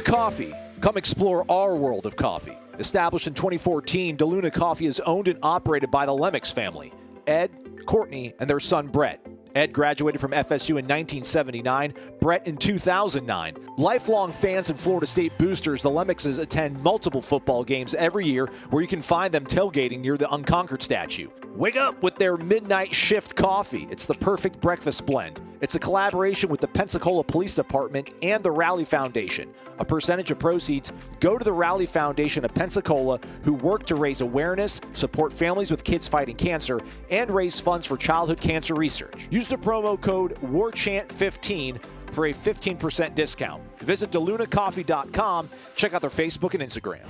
Coffee. Come explore our world of coffee. Established in 2014, DeLuna Coffee is owned and operated by the Lemmix family, Ed, Courtney, and their son Brett. Ed graduated from FSU in 1979, Brett in 2009. Lifelong fans and Florida State boosters, the Lemmixes attend multiple football games every year where you can find them tailgating near the Unconquered statue. Wake up with their midnight shift coffee. It's the perfect breakfast blend. It's a collaboration with the Pensacola Police Department and the Rally Foundation. A percentage of proceeds go to the Rally Foundation of Pensacola, who work to raise awareness, support families with kids fighting cancer, and raise funds for childhood cancer research. Use the promo code WARCHANT15 for a 15% discount. Visit DeLunaCoffee.com. Check out their Facebook and Instagram.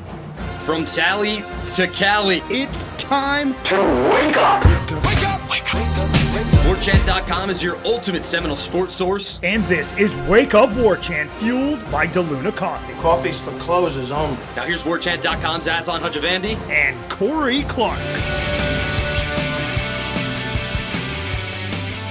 From Tally to Cali, it's time to wake up. Wake up, wake up. Warchant.com is your ultimate Seminole sports source. And this is Wake Up Warchant, fueled by DeLuna Coffee. Coffee's for closers only. Now here's Warchant.com's Aslan Hajavandi and Corey Clark.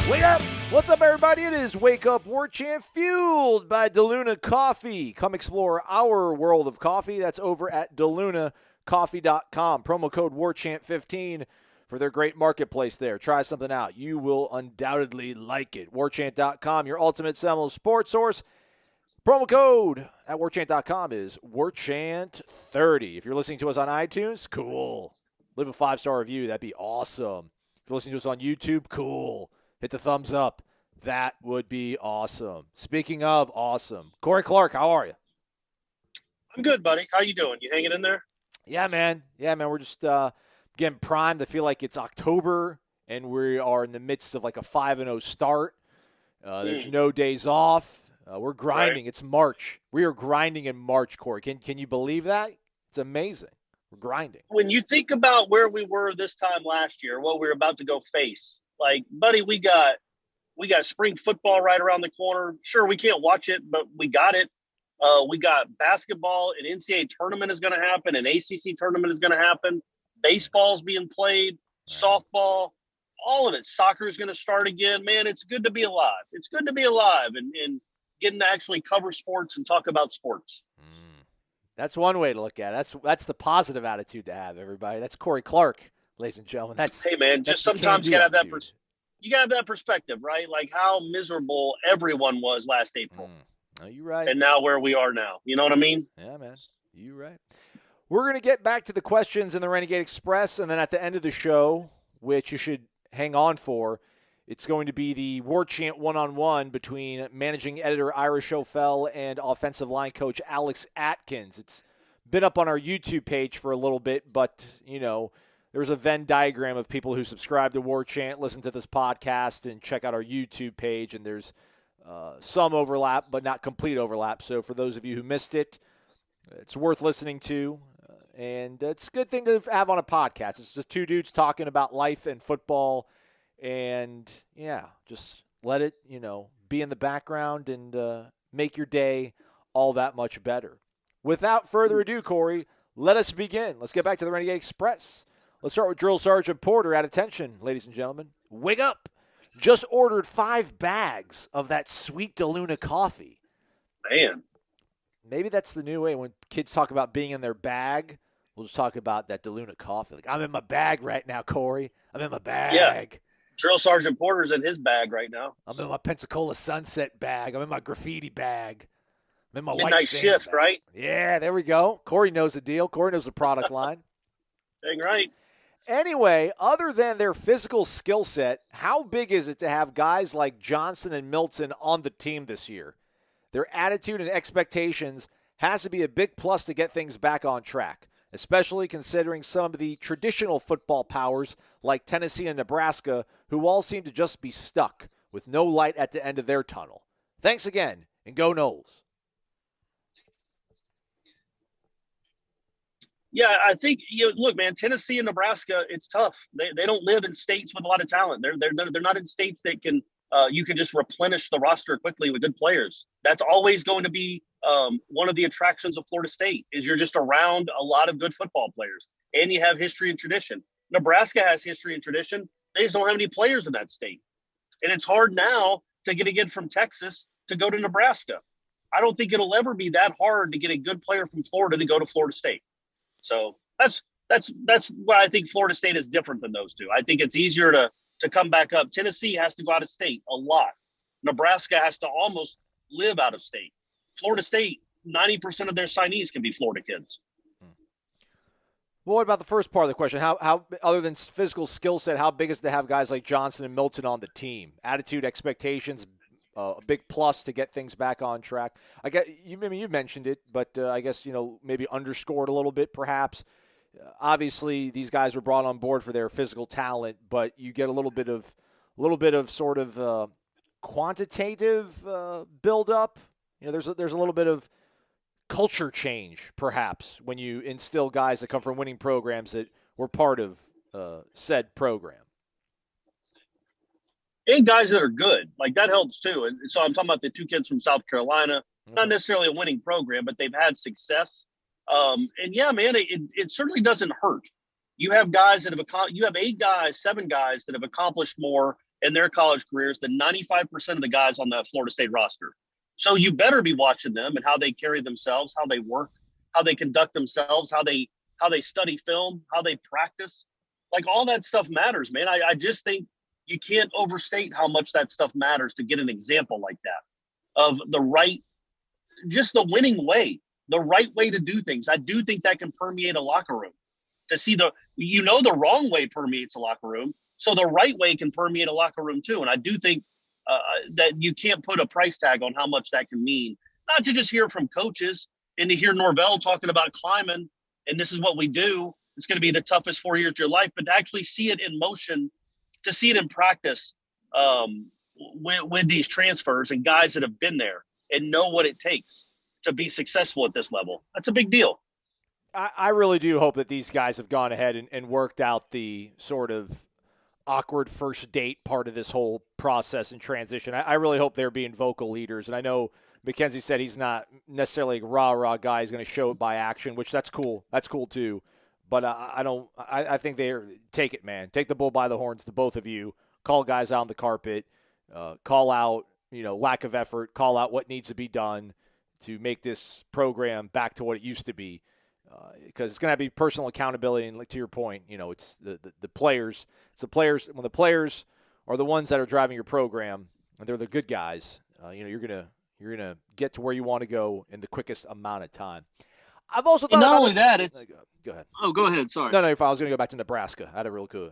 Wake up! What's up, everybody? It is Wake Up Warchant, fueled by DeLuna Coffee. Come explore our world of coffee. That's over at DeLunaCoffee.com. Promo code WARCHANT15 for their great marketplace there. Try something out. You will undoubtedly like it. WARCHANT.com, your ultimate Seminole sports source. Promo code at WARCHANT.com is WARCHANT30. If you're listening to us on iTunes, cool. Leave a 5-star review. That'd be awesome. If you're listening to us on YouTube, cool. Hit the thumbs up. That would be awesome. Speaking of awesome, Corey Clark, how are you? I'm good, buddy. How you doing? You hanging in there? Yeah, man. We're just getting primed. I feel like it's October, and we are in the midst of like a 5-0 start. There's no days off. We're grinding. Right. It's March. We are grinding in March, Corey. Can you believe that? It's amazing. We're grinding. When you think about where we were this time last year, what we were about to go face, like, buddy, we got spring football right around the corner. Sure, we can't watch it, but we got it. We got basketball. An NCAA tournament is going to happen. An ACC tournament is going to happen. Baseball's being played. Softball. All of it. Soccer is going to start again. Man, it's good to be alive. It's good to be alive and getting to actually cover sports and talk about sports. That's one way to look at it. That's the positive attitude to have, everybody. That's Corey Clark, ladies and gentlemen. Hey, man, just sometimes you got to have that you got to have that perspective, right? Like how miserable everyone was last April. Oh, you're right. And now where we are now. You know what I mean? Yeah, man. You're right. We're going to get back to the questions in the Renegade Express, and then at the end of the show, which you should hang on for, it's going to be the Warchant one-on-one between managing editor Ira Schoffel and offensive line coach Alex Atkins. It's been up on our YouTube page for a little bit, but, there's a Venn diagram of people who subscribe to Warchant, listen to this podcast, and check out our YouTube page, and there's some overlap, but not complete overlap. So for those of you who missed it, it's worth listening to, and it's a good thing to have on a podcast. It's just two dudes talking about life and football, and, just let it, be in the background and make your day all that much better. Without further ado, Corey, let us begin. Let's get back to the Renegade Express. Let's start with Drill Sergeant Porter. At attention, ladies and gentlemen. Wake up. Just ordered 5 bags of that sweet DeLuna coffee. Man. Maybe that's the new way. When kids talk about being in their bag, we'll just talk about that DeLuna coffee. Like, I'm in my bag right now, Corey. I'm in my bag. Yeah. Drill Sergeant Porter's in his bag right now. I'm in my Pensacola Sunset bag. I'm in my graffiti bag. I'm in my Midnight White shift, bag. right? Yeah, there we go. Corey knows the deal. Corey knows the product line. Dang right. Anyway, other than their physical skill set, how big is it to have guys like Johnson and Milton on the team this year? Their attitude and expectations has to be a big plus to get things back on track, especially considering some of the traditional football powers like Tennessee and Nebraska, who all seem to just be stuck with no light at the end of their tunnel. Thanks again, and go Noles. Yeah, I think look, man. Tennessee and Nebraska, it's tough. They don't live in states with a lot of talent. They're not in states that can you can just replenish the roster quickly with good players. That's always going to be one of the attractions of Florida State. Is you're just around a lot of good football players, and you have history and tradition. Nebraska has history and tradition. They just don't have any players in that state, and it's hard now to get a kid from Texas to go to Nebraska. I don't think it'll ever be that hard to get a good player from Florida to go to Florida State. So that's why I think Florida State is different than those two. I think it's easier to come back up. Tennessee has to go out of state a lot. Nebraska has to almost live out of state. Florida State, 90% of their signees can be Florida kids. Well, what about the first part of the question? How other than physical skill set, how big is it to have guys like Johnson and Milton on the team? Attitude, expectations, a big plus to get things back on track. I guess you mentioned it, but I guess maybe underscored a little bit, perhaps. Obviously, these guys were brought on board for their physical talent, but you get a little bit of sort of quantitative build up. There's a little bit of culture change, perhaps, when you instill guys that come from winning programs that were part of said program. And guys that are good. Like, that helps, too. And so I'm talking about the two kids from South Carolina. Not necessarily a winning program, but they've had success. And, yeah, man, it certainly doesn't hurt. You have guys that you have 7 guys that have accomplished more in their college careers than 95% of the guys on the Florida State roster. So you better be watching them and how they carry themselves, how they work, how they conduct themselves, how they study film, how they practice. Like, all that stuff matters, man. I just think you can't overstate how much that stuff matters to get an example like that of the winning way, the right way to do things. I do think that can permeate a locker room. To see the wrong way permeates a locker room. So the right way can permeate a locker room too. And I do think that you can't put a price tag on how much that can mean. Not to just hear from coaches and to hear Norvell talking about climbing, and this is what we do. It's going to be the toughest 4 years of your life, but to actually see it in motion, to see it in practice with these transfers and guys that have been there and know what it takes to be successful at this level. That's a big deal. I really do hope that these guys have gone ahead and worked out the sort of awkward first date part of this whole process and transition. I really hope they're being vocal leaders. And I know Mackenzie said he's not necessarily a rah-rah guy. He's going to show it by action, which that's cool. That's cool too. But I think take it, man. Take the bull by the horns, the both of you. Call guys out on the carpet. Call out, lack of effort. Call out what needs to be done to make this program back to what it used to be. Because it's going to be personal accountability, and to your point, it's the players. It's the players. When the players are the ones that are driving your program, and they're the good guys, you're gonna get to where you want to go in the quickest amount of time. I've also thought not about only this. that, it's go ahead. Oh, go ahead. Sorry. No, you're fine. I was going to go back to Nebraska. I had a real cool.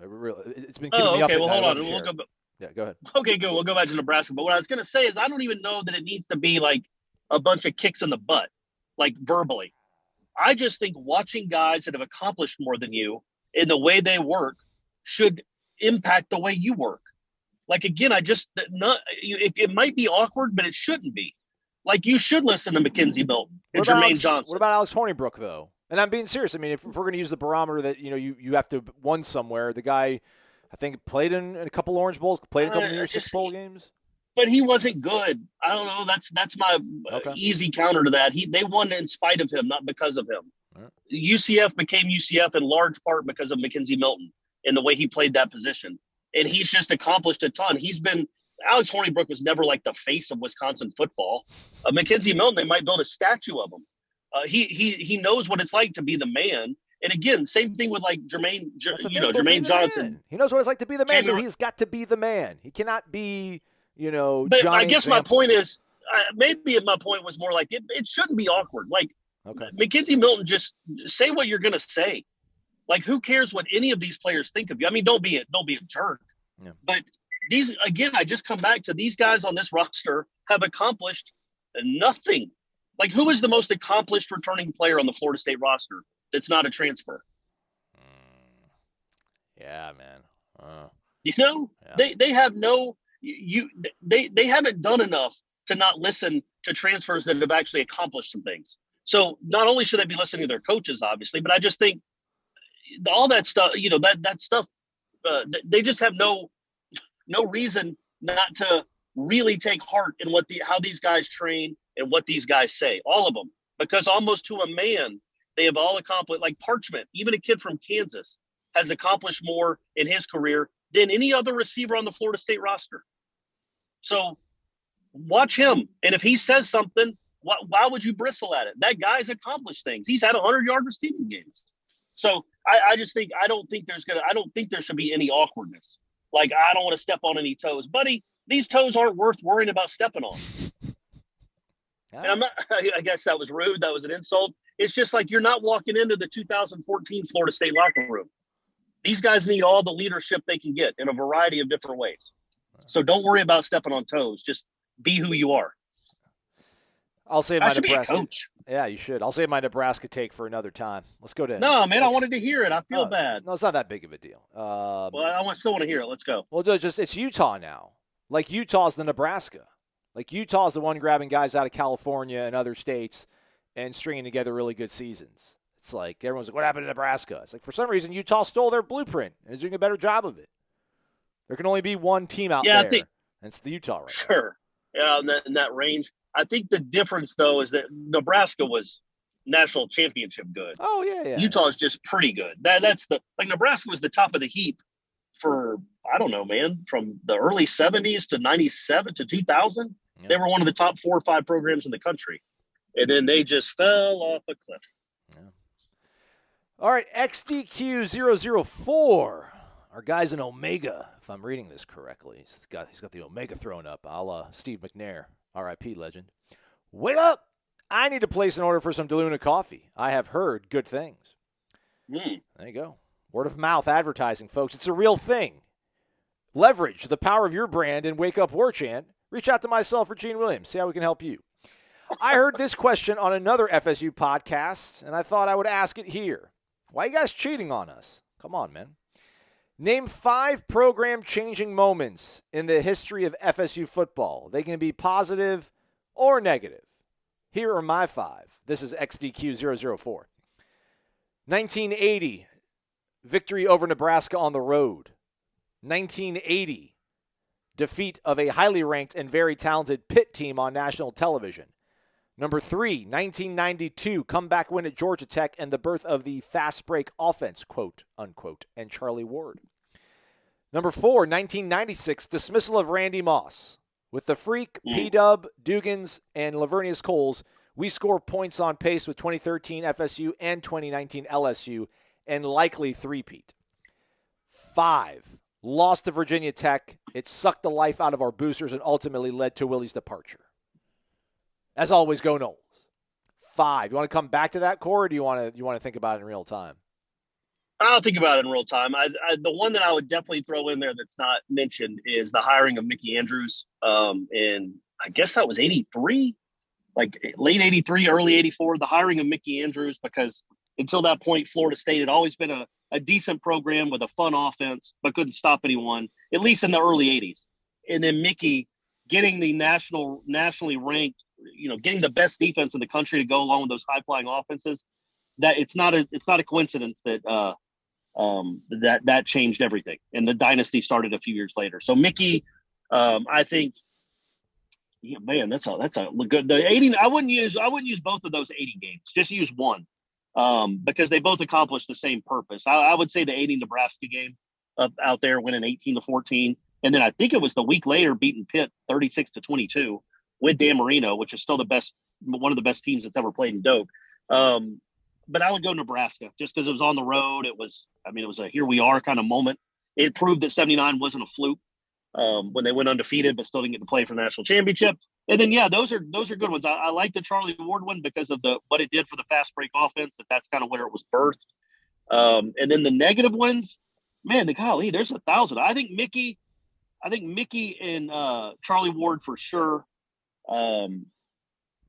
It's been keeping me up. Okay. Well, hold on. We'll go. Yeah, go ahead. Okay, good. We'll go back to Nebraska. But what I was going to say is, I don't even know that it needs to be like a bunch of kicks in the butt, like verbally. I just think watching guys that have accomplished more than you in the way they work should impact the way you work. Like, again, it might be awkward, but it shouldn't be. Like, you should listen to Mackenzie Milton and Jermaine Johnson. What about Alex Hornibrook, though? And I'm being serious. I mean, if we're going to use the barometer that, you have to have won somewhere, the guy, I think, played in a couple Orange Bowls, played in a couple New Year's Six Bowl games. But he wasn't good. I don't know. That's my easy counter to that. They won in spite of him, not because of him. Right. UCF became UCF in large part because of Mackenzie Milton and the way he played that position. And he's just accomplished a ton. Alex Hornibrook was never like the face of Wisconsin football. Mackenzie Milton, they might build a statue of him. He knows what it's like to be the man. And again, same thing with like Jermaine Johnson. Man. He knows what it's like to be the man, so he's got to be the man. He cannot be, But Johnny I guess example. my point is, maybe my point was more like it shouldn't be awkward. Like, Mackenzie Milton, just say what you're going to say. Like, who cares what any of these players think of you? I mean, don't be a jerk. Yeah. But I just come back to these guys on this roster have accomplished nothing. Like, who is the most accomplished returning player on the Florida State roster that's not a transfer? Yeah, man. Yeah. They have they haven't done enough to not listen to transfers that have actually accomplished some things. So not only should they be listening to their coaches, obviously, but I just think all that stuff, that stuff, they just have no reason not to really take heart in how these guys train and what these guys say, all of them, because almost to a man, they have all accomplished. Like Parchment, even a kid from Kansas, has accomplished more in his career than any other receiver on the Florida State roster. So watch him. And if he says something Why would you bristle at it? That guy's accomplished things. He's had 100-yard receiving games. So I just think I don't think there should be any awkwardness. Like, I don't want to step on any toes, buddy. These toes aren't worth worrying about stepping on. And I'm not. I guess that was rude. That was an insult. It's just like, you're not walking into the 2014 Florida State locker room. These guys need all the leadership they can get in a variety of different ways. So don't worry about stepping on toes. Just be who you are. I'll save I my should Nebraska. be a coach. Yeah, you should. I'll save my Nebraska take for another time. Let's go to. No, man, I wanted to hear it. I feel bad. No, it's not that big of a deal. Well, I still want to hear it. Let's go. Well, it's Utah now. Like, Utah's the Nebraska. Like, Utah's the one grabbing guys out of California and other states and stringing together really good seasons. It's like, everyone's like, what happened to Nebraska? It's like, for some reason, Utah stole their blueprint and is doing a better job of it. There can only be one team out there, and it's the Utah right now. Sure. Yeah, in that range. I think the difference, though, is that Nebraska was national championship good. Oh, yeah. Utah is just pretty good. That's Nebraska was the top of the heap for, I don't know, man, from the early 70s to 97 to 2000. Yeah. They were one of the top 4 or 5 programs in the country. And then they just fell off a cliff. Yeah. All right, XDQ004. Our guy's an Omega, if I'm reading this correctly. He's got the Omega thrown up, a la Steve McNair, RIP legend. Wake up! I need to place an order for some DeLuna coffee. I have heard good things. There you go. Word of mouth advertising, folks. It's a real thing. Leverage the power of your brand and Wake Up Warchant. Reach out to myself or Gene Williams. See how we can help you. I heard this question on another FSU podcast, and I thought I would ask it here. Why are you guys cheating on us? Come on, man. Name 5 program-changing moments in the history of FSU football. They can be positive or negative. Here are my 5. This is XDQ004. 1980, victory over Nebraska on the road. 1980, defeat of a highly ranked and very talented Pitt team on national television. Number 3, 1992, comeback win at Georgia Tech and the birth of the fast break offense, quote, unquote, and Charlie Ward. Number 4, 1996, dismissal of Randy Moss. With the Freak, P-Dub, Dugans, and Lavernius Coles, we score points on pace with 2013 FSU and 2019 LSU, and likely three-peat. 5, lost to Virginia Tech. It sucked the life out of our boosters and ultimately led to Willie's departure. As always, go Noles. 5. You want to come back to that, Core, or do you want to think about it in real time? I'll think about it in real time. The one that I would definitely throw in there that's not mentioned is the hiring of Mickey Andrews. And I guess that was 83, like late 83, early 84, the hiring of Mickey Andrews, because until that point, Florida State had always been a decent program with a fun offense, but couldn't stop anyone, at least in the early 80s. And then Mickey getting the nationally ranked, getting the best defense in the country to go along with those high-flying offenses, that it's not a coincidence that that changed everything, and the dynasty started a few years later. So Mickey, I think, yeah, man, that's a good. The 80, I wouldn't use both of those 80 games. Just use one, because they both accomplished the same purpose. I would say the 80 Nebraska game out there winning 18-14, and then I think it was the week later beating Pitt 36-22 with Dan Marino, which is still one of the best teams that's ever played in Doak. But I would go Nebraska just because it was on the road. It was a here we are kind of moment. It proved that 79 wasn't a fluke when they went undefeated, but still didn't get to play for the national championship. And then, yeah, those are good ones. I like the Charlie Ward one because of what it did for the fast break offense. That's kind of where it was birthed. And then the negative ones, man, there's 1,000. I think Mickey and Charlie Ward for sure.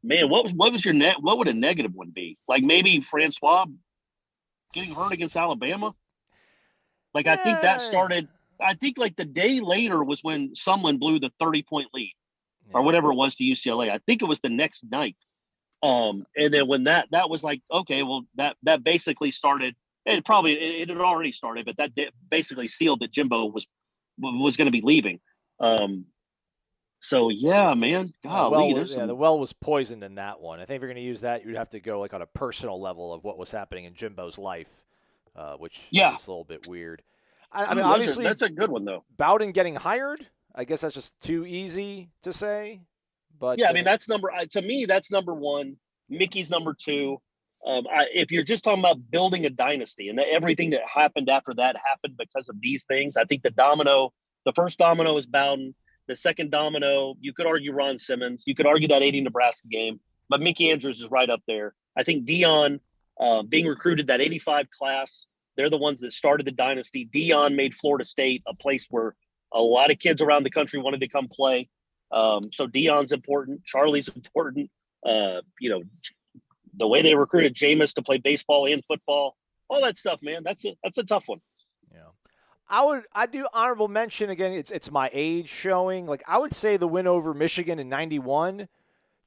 Man, what was your what would a negative one be? Like maybe Francois getting hurt against Alabama? Like, I think that started, I think like the day later was when Sumlin blew the 30-point lead or whatever it was to UCLA. I think it was the next night. And then when that was like, okay, well, that basically started, it had already started, but that basically sealed that Jimbo was going to be leaving. So, yeah, man. The well was poisoned in that one. I think if you're going to use that, you'd have to go like on a personal level of what was happening in Jimbo's life, which is a little bit weird. I mean, obviously, that's a good one, though. Bowden getting hired, I guess that's just too easy to say. But yeah, I mean, that's to me, that's number one. Mickey's number two. If you're just talking about building a dynasty and everything that happened after that happened because of these things, I think the first domino is Bowden. The second domino, you could argue Ron Simmons. You could argue that 80 Nebraska game, but Mickey Andrews is right up there. I think Dion being recruited, that 85 class, they're the ones that started the dynasty. Dion made Florida State a place where a lot of kids around the country wanted to come play. So Dion's important. Charlie's important. The way they recruited Jameis to play baseball and football, all that stuff, man. That's a tough one. Yeah, I do honorable mention again. It's my age showing. Like I would say the win over Michigan in '91,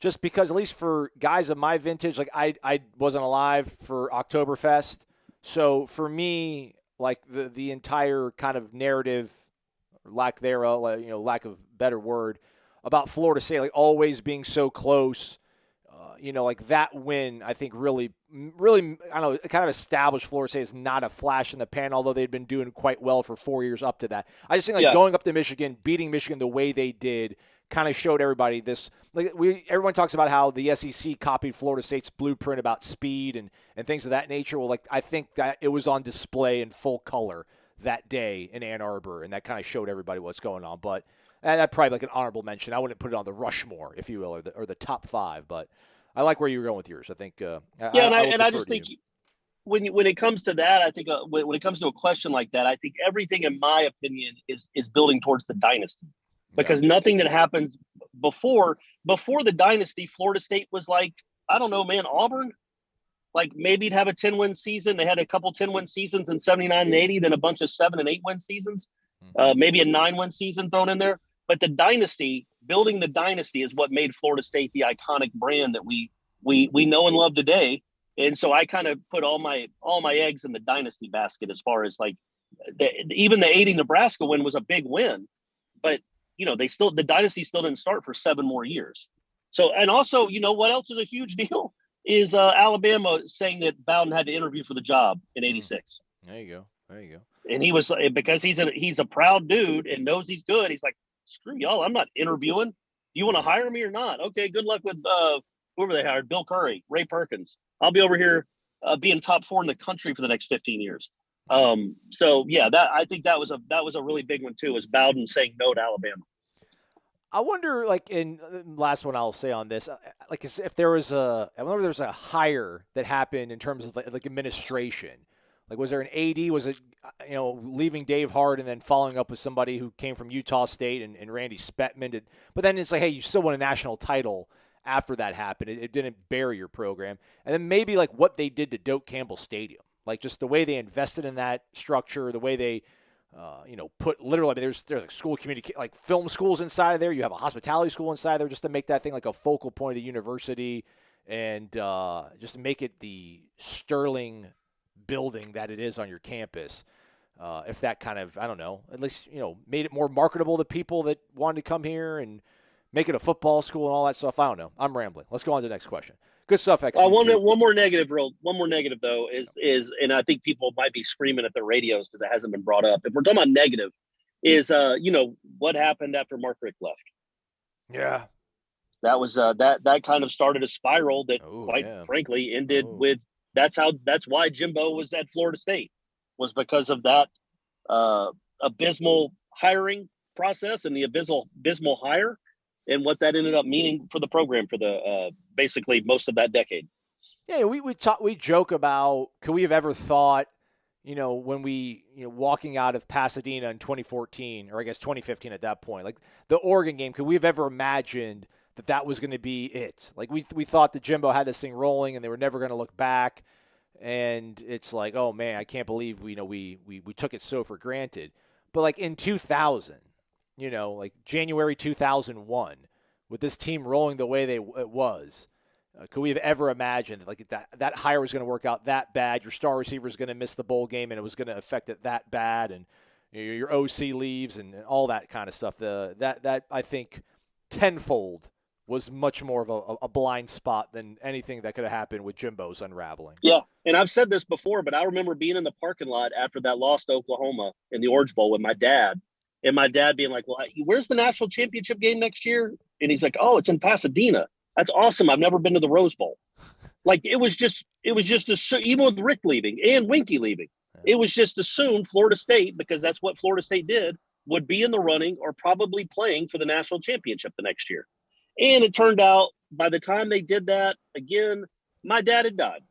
just because at least for guys of my vintage, like I wasn't alive for Oktoberfest, so for me, like the entire kind of narrative, or lack thereof, lack of better word, about Florida State, like always being so close. Like that win, I think really, I don't know, it kind of established Florida State as not a flash in the pan, although they'd been doing quite well for 4 years up to that. I just think going up to Michigan, beating Michigan the way they did, kind of showed everybody this. Like everyone talks about how the SEC copied Florida State's blueprint about speed and things of that nature. Well, like I think that it was on display in full color that day in Ann Arbor, and that kind of showed everybody what's going on. But that's probably like an honorable mention. I wouldn't put it on the Rushmore, if you will, or the top five, but I like where you were going with yours. I think. I just think when it comes to that, I think when it comes to a question like that, I think everything, in my opinion, is building towards the dynasty, because nothing that happens before the dynasty, Florida State was like, I don't know, man, Auburn, like maybe it'd have a 10-win season. They had a couple 10-win seasons in 79 and 80, then a bunch of 7 and 8-win seasons, maybe a 9-win season thrown in there. But the dynasty, building the dynasty, is what made Florida State the iconic brand that we know and love today. And so I kind of put all my eggs in the dynasty basket, as far as like even the 80 Nebraska win was a big win, but the dynasty still didn't start for 7 more years. So, and also, what else is a huge deal is Alabama saying that Bowden had to interview for the job in '86. There you go. And he was, because he's a proud dude and knows he's good. He's like, screw y'all, I'm not interviewing. You want to hire me or not? Okay, good luck with whoever they hired, Bill Curry, Ray Perkins. I'll be over here being top 4 in the country for the next 15 years. So yeah, I think that was a really big one too, is Bowden saying no to Alabama. I wonder, like, in last one I'll say on this, like if there was I wonder if there was a hire that happened in terms of like administration. Like, was there an AD? Was it, leaving Dave Hart and then following up with somebody who came from Utah State and Randy Spettman? But then it's like, hey, you still won a national title after that happened. It didn't bury your program. And then maybe like what they did to Doak Campbell Stadium, like just the way they invested in that structure, the way they, put literally, I mean, there's like school like film schools inside of there. You have a hospitality school inside there just to make that thing like a focal point of the university and just to make it the sterling building that it is on your campus. If that kind of, I don't know, at least, made it more marketable to people that wanted to come here and make it a football school and all that stuff. I don't know. I'm rambling. Let's go on to the next question. Good stuff, XC. One more negative though is, and I think people might be screaming at their radios because it hasn't been brought up. If we're talking about negative, is what happened after Mark Richt left? Yeah, that was that kind of started a spiral that, frankly, ended with. That's why Jimbo was at Florida State, was because of that abysmal hiring process and the abysmal hire, and what that ended up meaning for the program for the basically most of that decade. Yeah, we joke about, could we have ever thought, when we walking out of Pasadena in 2014, or I guess 2015 at that point, like the Oregon game, could we have ever imagined that was going to be it? Like we thought that Jimbo had this thing rolling and they were never going to look back. And it's like, oh man, I can't believe we took it so for granted. But like in 2000, like January 2001, with this team rolling the way it was, could we have ever imagined like that hire was going to work out that bad? Your star receiver is going to miss the bowl game, and it was going to affect it that bad, and your OC leaves and all that kind of stuff. That I think tenfold was much more of a blind spot than anything that could have happened with Jimbo's unraveling. Yeah, and I've said this before, but I remember being in the parking lot after that loss to Oklahoma in the Orange Bowl with my dad, and my dad being like, well, where's the national championship game next year? And he's like, oh, it's in Pasadena. That's awesome. I've never been to the Rose Bowl. Like, it was just even with Rick leaving and Winky leaving, it was just assumed Florida State, because that's what Florida State did, would be in the running or probably playing for the national championship the next year. And it turned out by the time they did that, again, my dad had died.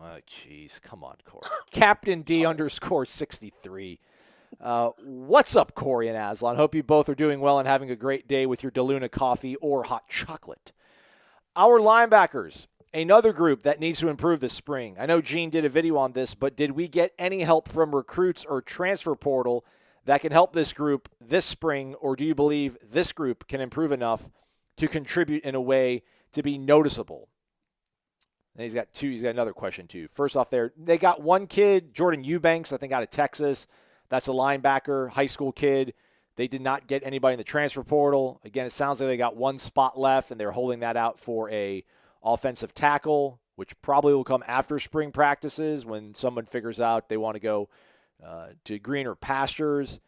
Oh, jeez. Come on, Corey. Captain D _63. What's up, Corey and Aslan? Hope you both are doing well and having a great day with your DeLuna coffee or hot chocolate. Our linebackers, another group that needs to improve this spring. I know Gene did a video on this, but did we get any help from recruits or transfer portal that can help this group this spring, or do you believe this group can improve enough to contribute in a way to be noticeable? And he's got another question, too. First off there, they got one kid, Jordan Eubanks, I think out of Texas. That's a linebacker, high school kid. They did not get anybody in the transfer portal. Again, it sounds like they got one spot left, and they're holding that out for a offensive tackle, which probably will come after spring practices when someone figures out they want to go to greener pastures.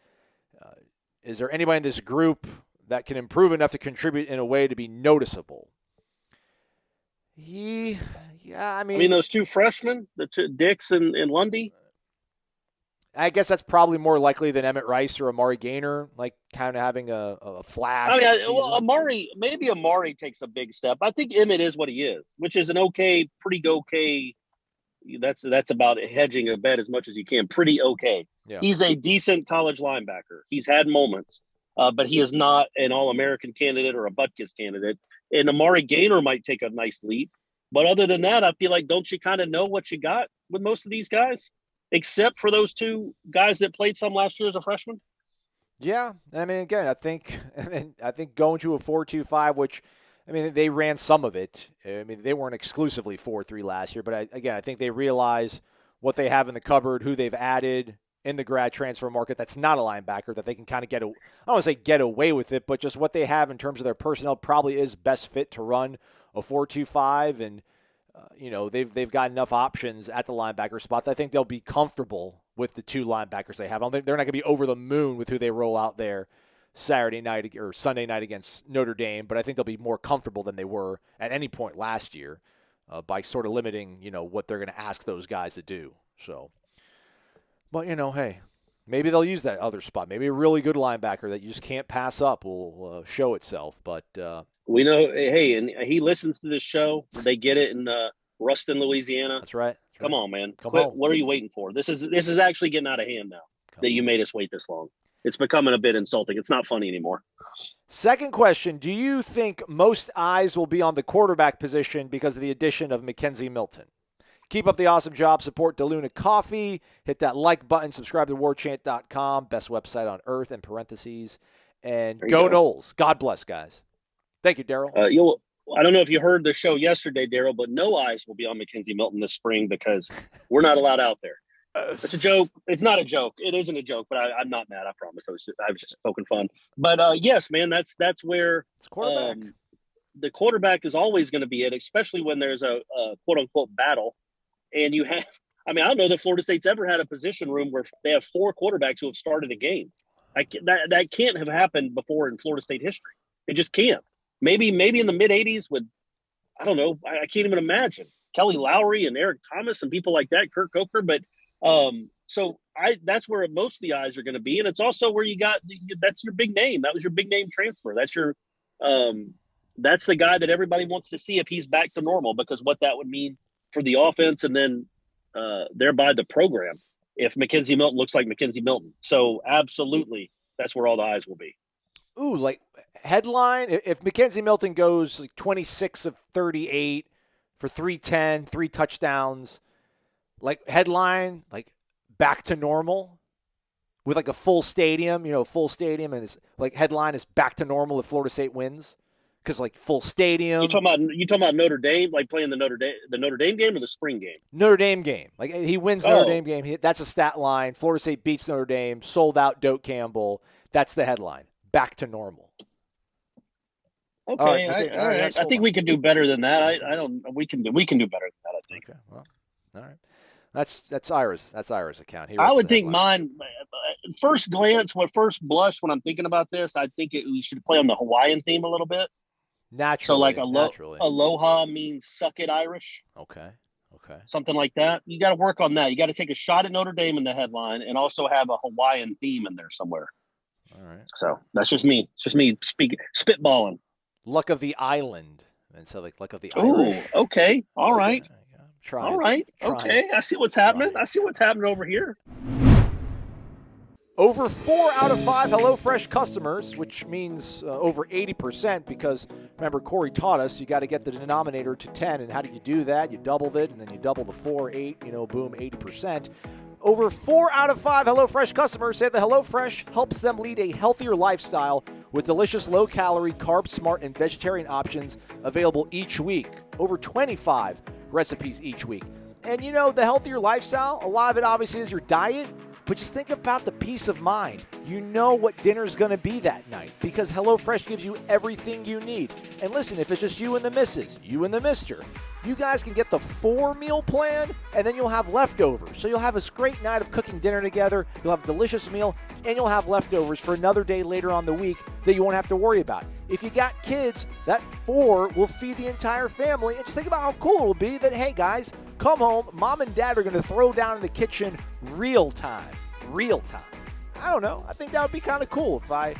Is there anybody in this group that can improve enough to contribute in a way to be noticeable? I mean those two freshmen, the two Dix and Lundy. I guess that's probably more likely than Emmett Rice or Amari Gaynor, like kind of having a flash. Amari takes a big step. I think Emmett is what he is, which is an pretty okay. That's about hedging a bet as much as you can. Pretty okay. Yeah. He's a decent college linebacker. He's had moments, but he is not an All-American candidate or a Butkus candidate. And Amari Gaynor might take a nice leap. But other than that, I feel like, don't you kind of know what you got with most of these guys? Except for those two guys that played some last year as a freshman? Yeah. I mean, again, I think going to a 4-2-5, which, I mean, they ran some of it. I mean, they weren't exclusively 4-3 last year. But, I think they realize what they have in the cupboard, who they've added in the grad transfer market that's not a linebacker, that they can kind of I don't want to say get away with it, but just what they have in terms of their personnel probably is best fit to run a 4-2-5. And, they've got enough options at the linebacker spots. I think they'll be comfortable with the two linebackers they have. I don't think they're not going to be over the moon with who they roll out there Saturday night or Sunday night against Notre Dame, but I think they'll be more comfortable than they were at any point last year by sort of limiting, what they're going to ask those guys to do. So, but, hey, maybe they'll use that other spot. Maybe a really good linebacker that you just can't pass up will show itself, but we know, hey, and he listens to this show. They get it in Ruston, Louisiana. That's right. Come on, man. Quit. What are you waiting for? This is actually getting out of hand now that you made us wait this long. It's becoming a bit insulting. It's not funny anymore. Second question, do you think most eyes will be on the quarterback position because of the addition of Mackenzie Milton? Keep up the awesome job. Support DeLuna Coffee. Hit that like button. Subscribe to warchant.com. Best website on earth, in parentheses. And go Noles. God bless, guys. Thank you, Daryl. I don't know if you heard the show yesterday, Daryl, but no eyes will be on Mackenzie Milton this spring because we're not allowed out there. It's a joke. It's not a joke. It isn't a joke, but I'm not mad. I promise. I was just poking fun. But yes, man, that's where the quarterback is always going to be it, especially when there's a quote unquote battle. And you have, I don't know that Florida State's ever had a position room where they have four quarterbacks who have started a game. That can't have happened before in Florida State history. It just can't. Maybe in the mid-'80s with, I don't know, I can't even imagine. Kelly Lowry and Eric Thomas and people like that, Kurt Coker. But that's where most of the eyes are going to be. And it's also where that's your big name. That was your big name transfer. That's that's the guy that everybody wants to see if he's back to normal, because what that would mean for the offense and then thereby the program if Mackenzie Milton looks like Mackenzie Milton. So absolutely, that's where all the eyes will be. Ooh, like headline, if Mackenzie Milton goes like 26 of 38 for 310, 3 touchdowns, like headline, like back to normal with like a full stadium, and it's like headline is back to normal if Florida State wins. Because like full stadium. You talking about Notre Dame, like playing the Notre Dame game or the spring game? Notre Dame game. Like he wins the Notre Dame game. That's a stat line. Florida State beats Notre Dame. Sold out Doak Campbell. That's the headline. Back to normal. Okay, I think we can do better than that. We can do better than that, I think. Okay, well, all right. That's Ira's account. I would think mine. First glance, first blush, when I'm thinking about this, I think we should play on the Hawaiian theme a little bit. Naturally. So like aloha means suck it Irish. Okay. Something like that. You got to work on that. You got to take a shot at Notre Dame in the headline and also have a Hawaiian theme in there somewhere. All right. So that's just me. It's just me spitballing. Luck of the island. And so like luck of the Irish. Oh, okay. All right. Try. All right. Okay. I see what's happening. I see what's happening over here. Over 4 out of 5 HelloFresh customers, which means over 80%, because remember, Corey taught us you got to get the denominator to 10. And how do you do that? You doubled it, and then you double the 4, 8, boom, 80%. Over 4 out of 5 HelloFresh customers say that HelloFresh helps them lead a healthier lifestyle with delicious low-calorie, carb-smart, and vegetarian options available each week. Over 25 recipes each week. And the healthier lifestyle, a lot of it obviously is your diet, but just think about the peace of mind. You know what dinner's going to be that night because HelloFresh gives you everything you need. And listen, if it's just you and the missus, you and the mister, you guys can get the 4-meal plan, and then you'll have leftovers. So you'll have this great night of cooking dinner together, you'll have a delicious meal, and you'll have leftovers for another day later on the week that you won't have to worry about. If you got kids, that 4 will feed the entire family. And just think about how cool it will be that, hey guys, come home, mom and dad are going to throw down in the kitchen real time. I don't know. I think that would be kind of cool if I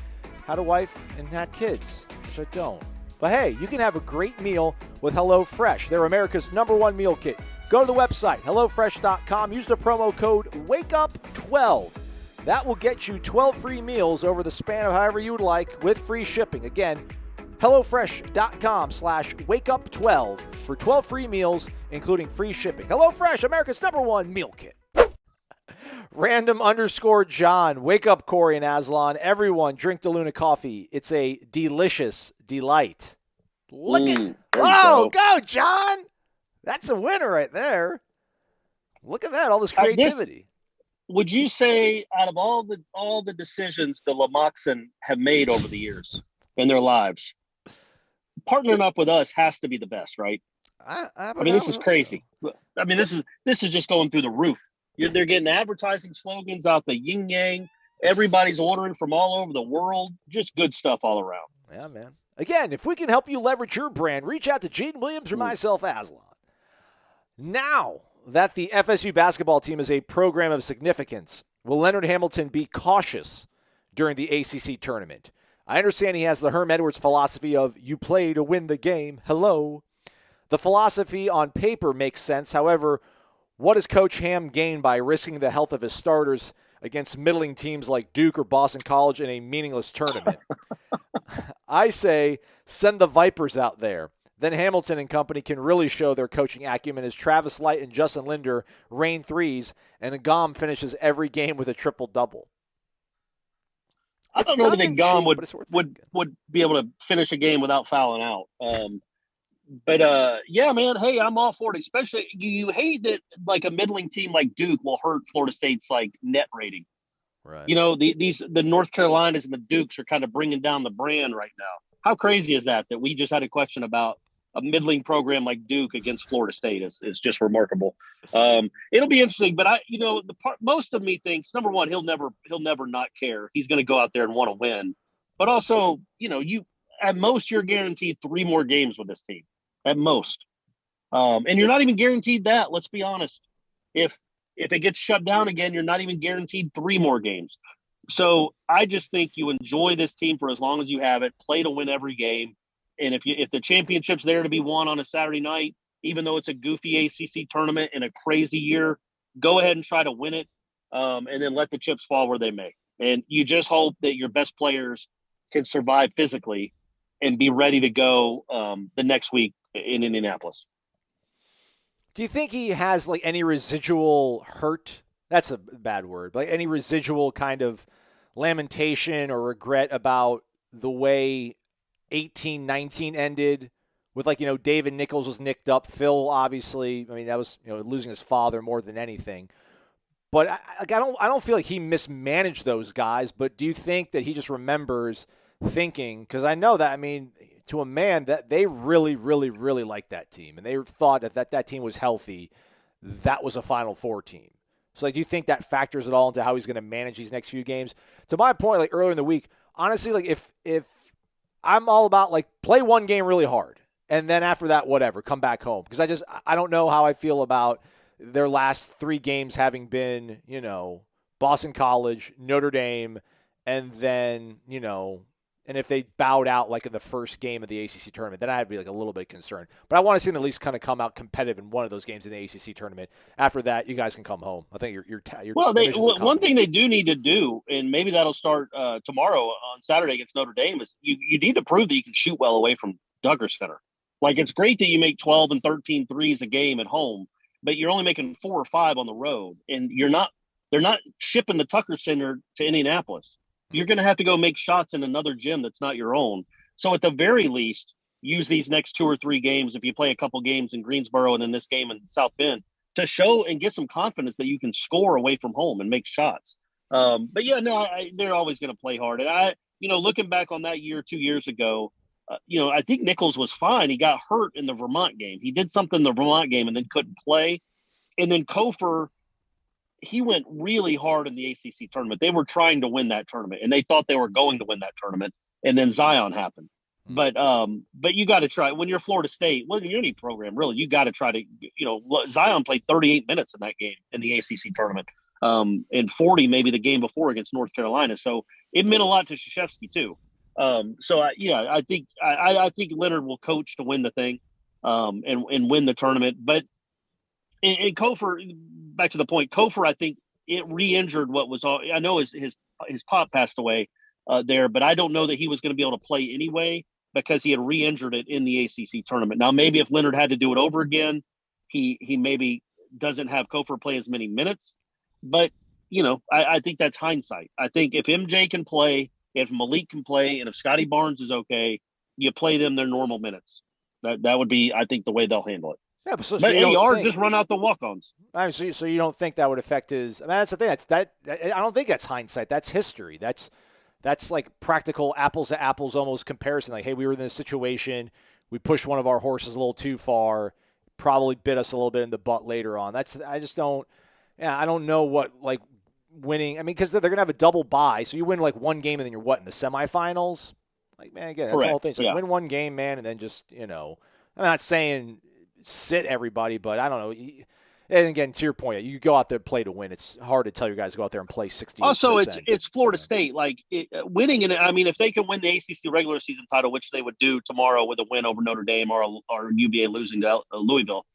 had a wife and had kids, which I don't. But hey, you can have a great meal with HelloFresh. They're America's #1 meal kit. Go to the website, HelloFresh.com. Use the promo code WAKEUP12. That will get you 12 free meals over the span of however you would like with free shipping. Again, HelloFresh.com/WakeUp12 for 12 free meals, including free shipping. HelloFresh, America's #1 meal kit. Random_John. Wake up, Corey and Aslan. Everyone, drink DeLuna coffee. It's a delicious delight. Look at go, John. That's a winner right there. Look at that, all this creativity. Would you say out of all the decisions the Lamoxan have made over the years in their lives, partnering up with us has to be the best, right? I mean, this is crazy. So. I mean, this is just going through the roof. They're getting advertising slogans out the yin yang. Everybody's ordering from all over the world. Just good stuff all around. Yeah, man. Again, if we can help you leverage your brand, reach out to Gene Williams or myself, Aslan. Now that the FSU basketball team is a program of significance, will Leonard Hamilton be cautious during the ACC tournament? I understand he has the Herm Edwards philosophy of you play to win the game. Hello. The philosophy on paper makes sense. However, what does Coach Ham gain by risking the health of his starters against middling teams like Duke or Boston College in a meaningless tournament? I say send the Vipers out there. Then Hamilton and company can really show their coaching acumen as Travis Light and Justin Linder rain threes and Agam finishes every game with a triple-double. I don't know that Agam would be able to finish a game without fouling out. But yeah, man, hey, I'm all for it. Especially you hate that like a middling team like Duke will hurt Florida State's like net rating. Right. The North Carolinas and the Dukes are kind of bringing down the brand right now. How crazy is that we just had a question about a middling program like Duke against Florida State is just remarkable. It'll be interesting, but most of me thinks, number one, he'll never not care. He's going to go out there and want to win. But also, you at most you're guaranteed 3 more games with this team. At most. And you're not even guaranteed that, let's be honest. If it gets shut down again, you're not even guaranteed 3 more games. So I just think you enjoy this team for as long as you have it, play to win every game. And if the championship's there to be won on a Saturday night, even though it's a goofy ACC tournament in a crazy year, go ahead and try to win it, and then let the chips fall where they may. And you just hope that your best players can survive physically and be ready to go the next week in Indianapolis. Do you think he has like any residual hurt? That's a bad word. But like any residual kind of lamentation or regret about the way 18-19 ended with David Nichols was nicked up. Phil, obviously, I mean, that was, losing his father more than anything. But I don't feel like he mismanaged those guys. But do you think that he just remembers thinking, because I know that, I mean, to a man, that they really, really, really liked that team. And they thought that team was healthy, that was a Final Four team. So, like, do you think that factors at all into how he's going to manage these next few games? To my point, like earlier in the week, honestly, like if I'm all about like play one game really hard and then after that, whatever, come back home. Because I don't know how I feel about their last 3 games having been, Boston College, Notre Dame, and then, and if they bowed out like in the first game of the ACC tournament, then I'd be like a little bit concerned. But I want to see them at least kind of come out competitive in one of those games in the ACC tournament. After that, you guys can come home. I think your well, one thing they do need to do, and maybe that'll start tomorrow on Saturday against Notre Dame, is you need to prove that you can shoot well away from Duggar Center. Like, it's great that you make 12 and 13 threes a game at home, but you're only making 4 or 5 on the road, and they're not shipping the Tucker Center to Indianapolis. You're going to have to go make shots in another gym that's not your own. So at the very least, use these next 2 or 3 games, if you play a couple games in Greensboro and then this game in South Bend, to show and get some confidence that you can score away from home and make shots. But yeah, no, they're always going to play hard. And looking back on that year, 2 years ago, I think Nichols was fine. He got hurt in the Vermont game. He did something in the Vermont game and then couldn't play. And then Kofor, he went really hard in the ACC tournament. They were trying to win that tournament, and they thought they were going to win that tournament. And then Zion happened. But you got to try when you're Florida State. Well, you're any program really. You got to try to. Zion played 38 minutes in that game in the ACC tournament, and 40 maybe the game before against North Carolina. So it meant a lot to Krzyzewski too. I think Leonard will coach to win the thing, and win the tournament. But and Kofor, back to the point, Kofor, I think it re-injured what was all. I know his pop passed away there, but I don't know that he was going to be able to play anyway because he had re-injured it in the ACC tournament. Now, maybe if Leonard had to do it over again, he maybe doesn't have Kofor play as many minutes. But, I think that's hindsight. I think if MJ can play, if Malik can play, and if Scotty Barnes is okay, you play them their normal minutes. That would be, I think, the way they'll handle it. Yeah, but AR just run out the walk-ons. I mean, so you don't think that would affect his? I mean, that's the thing. I don't think that's hindsight. That's history. That's like practical apples to apples almost comparison. Like, hey, we were in this situation. We pushed one of our horses a little too far. Probably bit us a little bit in the butt later on. I just don't. Yeah, I don't know what like winning. I mean, because they're gonna have a double bye, so you win like one game and then you're in the semifinals. Like, man, again, that's Correct. the whole thing. So yeah. win one game, man, and then just I'm not saying sit everybody, but I don't know. And again, to your point, you go out there and play to win. It's hard to tell your guys to go out there and play 60%. Also, it's Florida State. Like winning, and I mean, if they can win the ACC regular season title, which they would do tomorrow with a win over Notre Dame or UVA losing to Louisville,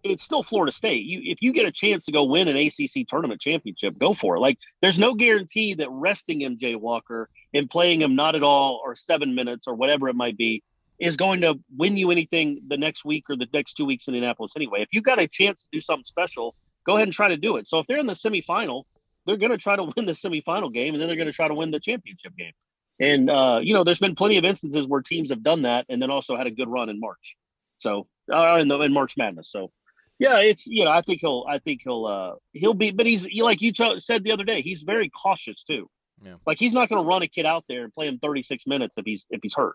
it's still Florida State. If you get a chance to go win an ACC tournament championship, go for it. Like, there's no guarantee that resting MJ Walker and playing him not at all or 7 minutes or whatever it might be is going to win you anything the next week or the next 2 weeks in Indianapolis anyway. If you've got a chance to do something special, go ahead and try to do it. So if they're in the semifinal, they're going to try to win the semifinal game, and then they're going to try to win the championship game. And, there's been plenty of instances where teams have done that and then also had a good run in March. So in March Madness. So, yeah, it's, I think he'll be, but he's, like you said the other day, he's very cautious too. Yeah. Like, he's not going to run a kid out there and play him 36 minutes if he's hurt.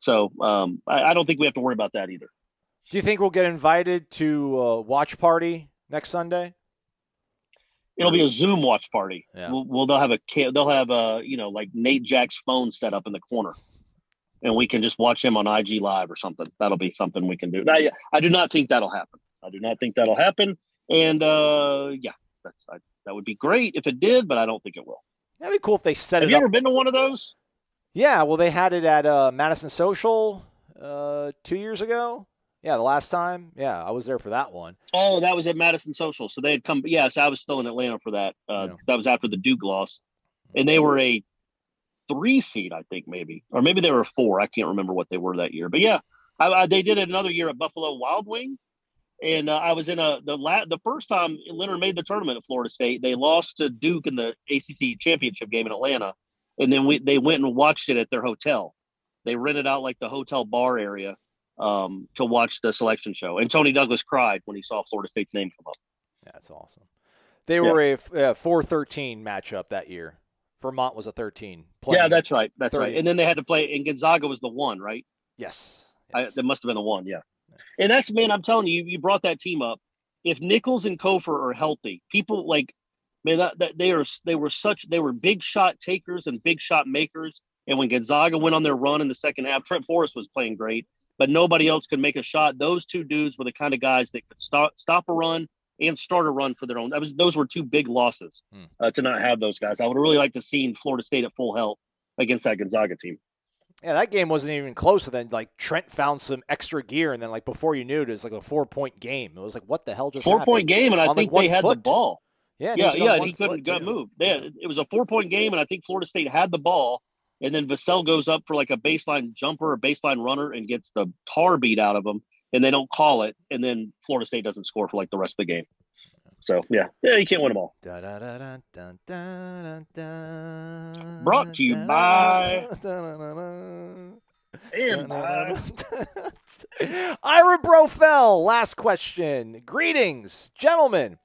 So I don't think we have to worry about that either. Do you think we'll get invited to a watch party next Sunday? It'll be a Zoom watch party. Yeah. They'll have like Nate Jack's phone set up in the corner, and we can just watch him on IG Live or something. That'll be something we can do. I do not think that'll happen. And that would be great if it did, but I don't think it will. That'd be cool if they set it up. Have you ever been to one of those? Yeah, well, they had it at Madison Social 2 years ago. Yeah, the last time. Yeah, I was there for that one. Oh, that was at Madison Social. So they had come. Yes, I was still in Atlanta for that because that was after the Duke loss. And they were a 3 seed, I think, maybe. Or maybe they were a 4. I can't remember what they were that year. But, yeah, they did it another year at Buffalo Wild Wing. And I was in the first time Leonard made the tournament at Florida State. They lost to Duke in the ACC championship game in Atlanta. And then they went and watched it at their hotel. They rented out like the hotel bar area to watch the selection show. And Tony Douglas cried when he saw Florida State's name come up. Yeah, that's awesome. They were a 4-13 matchup that year. Vermont was a 13. Yeah, that's right. That's 30. Right. And then they had to play, and Gonzaga was the 1, right? Yes. That must have been the 1, yeah. And that's, man, I'm telling you, you brought that team up. if Nichols and Kofor are healthy, people like, man, that they were big shot takers and big shot makers. And when Gonzaga went on their run in the second half, Trent Forrest was playing great, but nobody else could make a shot. Those two dudes were the kind of guys that could stop a run and start a run for their own. Those were two big losses to not have those guys. I would really like to see Florida State at full health against that Gonzaga team. Yeah, that game wasn't even close. And then, like, Trent found some extra gear, and then, like, before you knew it, it was like a 4-point game. It was like, what the hell just happened? 4-point game, and I think they had the ball. Yeah, and he couldn't got moved. Yeah, it was a 4-point game, and I think Florida State had the ball, and then Vassell goes up for like a baseline jumper, a baseline runner, and gets the tar beat out of him, and they don't call it, and then Florida State doesn't score for like the rest of the game. So, yeah, you can't win them all. Brought to you by and by Ira Brofell. Last question. Greetings, gentlemen.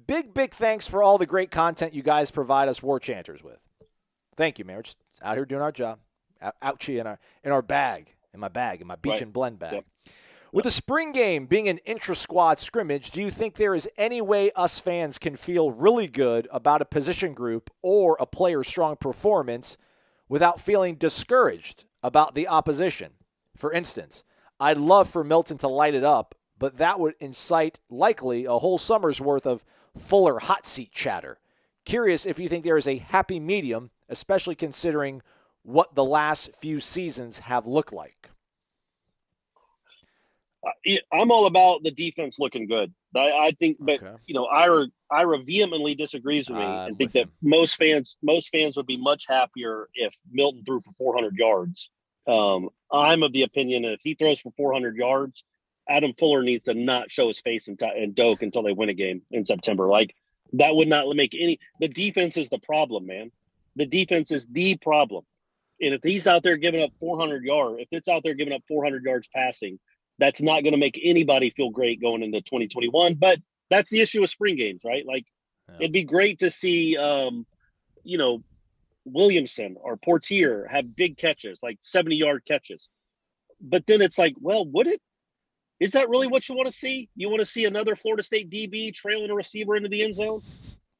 Big thanks for all the great content you guys provide us war chanters with. Thank you, man. We're just out here doing our job. Ouchie in our bag, in my beach and blend bag. Yep. With the spring game being an intra-squad scrimmage, do you think there is any way us fans can feel really good about a position group or a player's strong performance without feeling discouraged about the opposition? For instance, I'd love for Milton to light it up, but that would incite likely a whole summer's worth of Fuller hot seat chatter. Curious if you think there is a happy medium, especially considering what the last few seasons have looked like. I'm all about the defense looking good. I think, but okay. Ira vehemently disagrees with me and think that most fans would be much happier if Milton threw for 400 yards. I'm of the opinion that if he throws for 400 yards, Adam Fuller needs to not show his face in Doak until they win a game in September. Like, that would not make any – the defense is the problem, man. The defense is the problem. And if he's out there giving up 400 yards, if it's out there giving up 400 yards passing, that's not going to make anybody feel great going into 2021. But that's the issue with spring games, right? Like, it'd be great to see, Williamson or Portier have big catches, like 70-yard catches. But then it's like, well, is that really what you want to see? You want to see another Florida State DB trailing a receiver into the end zone?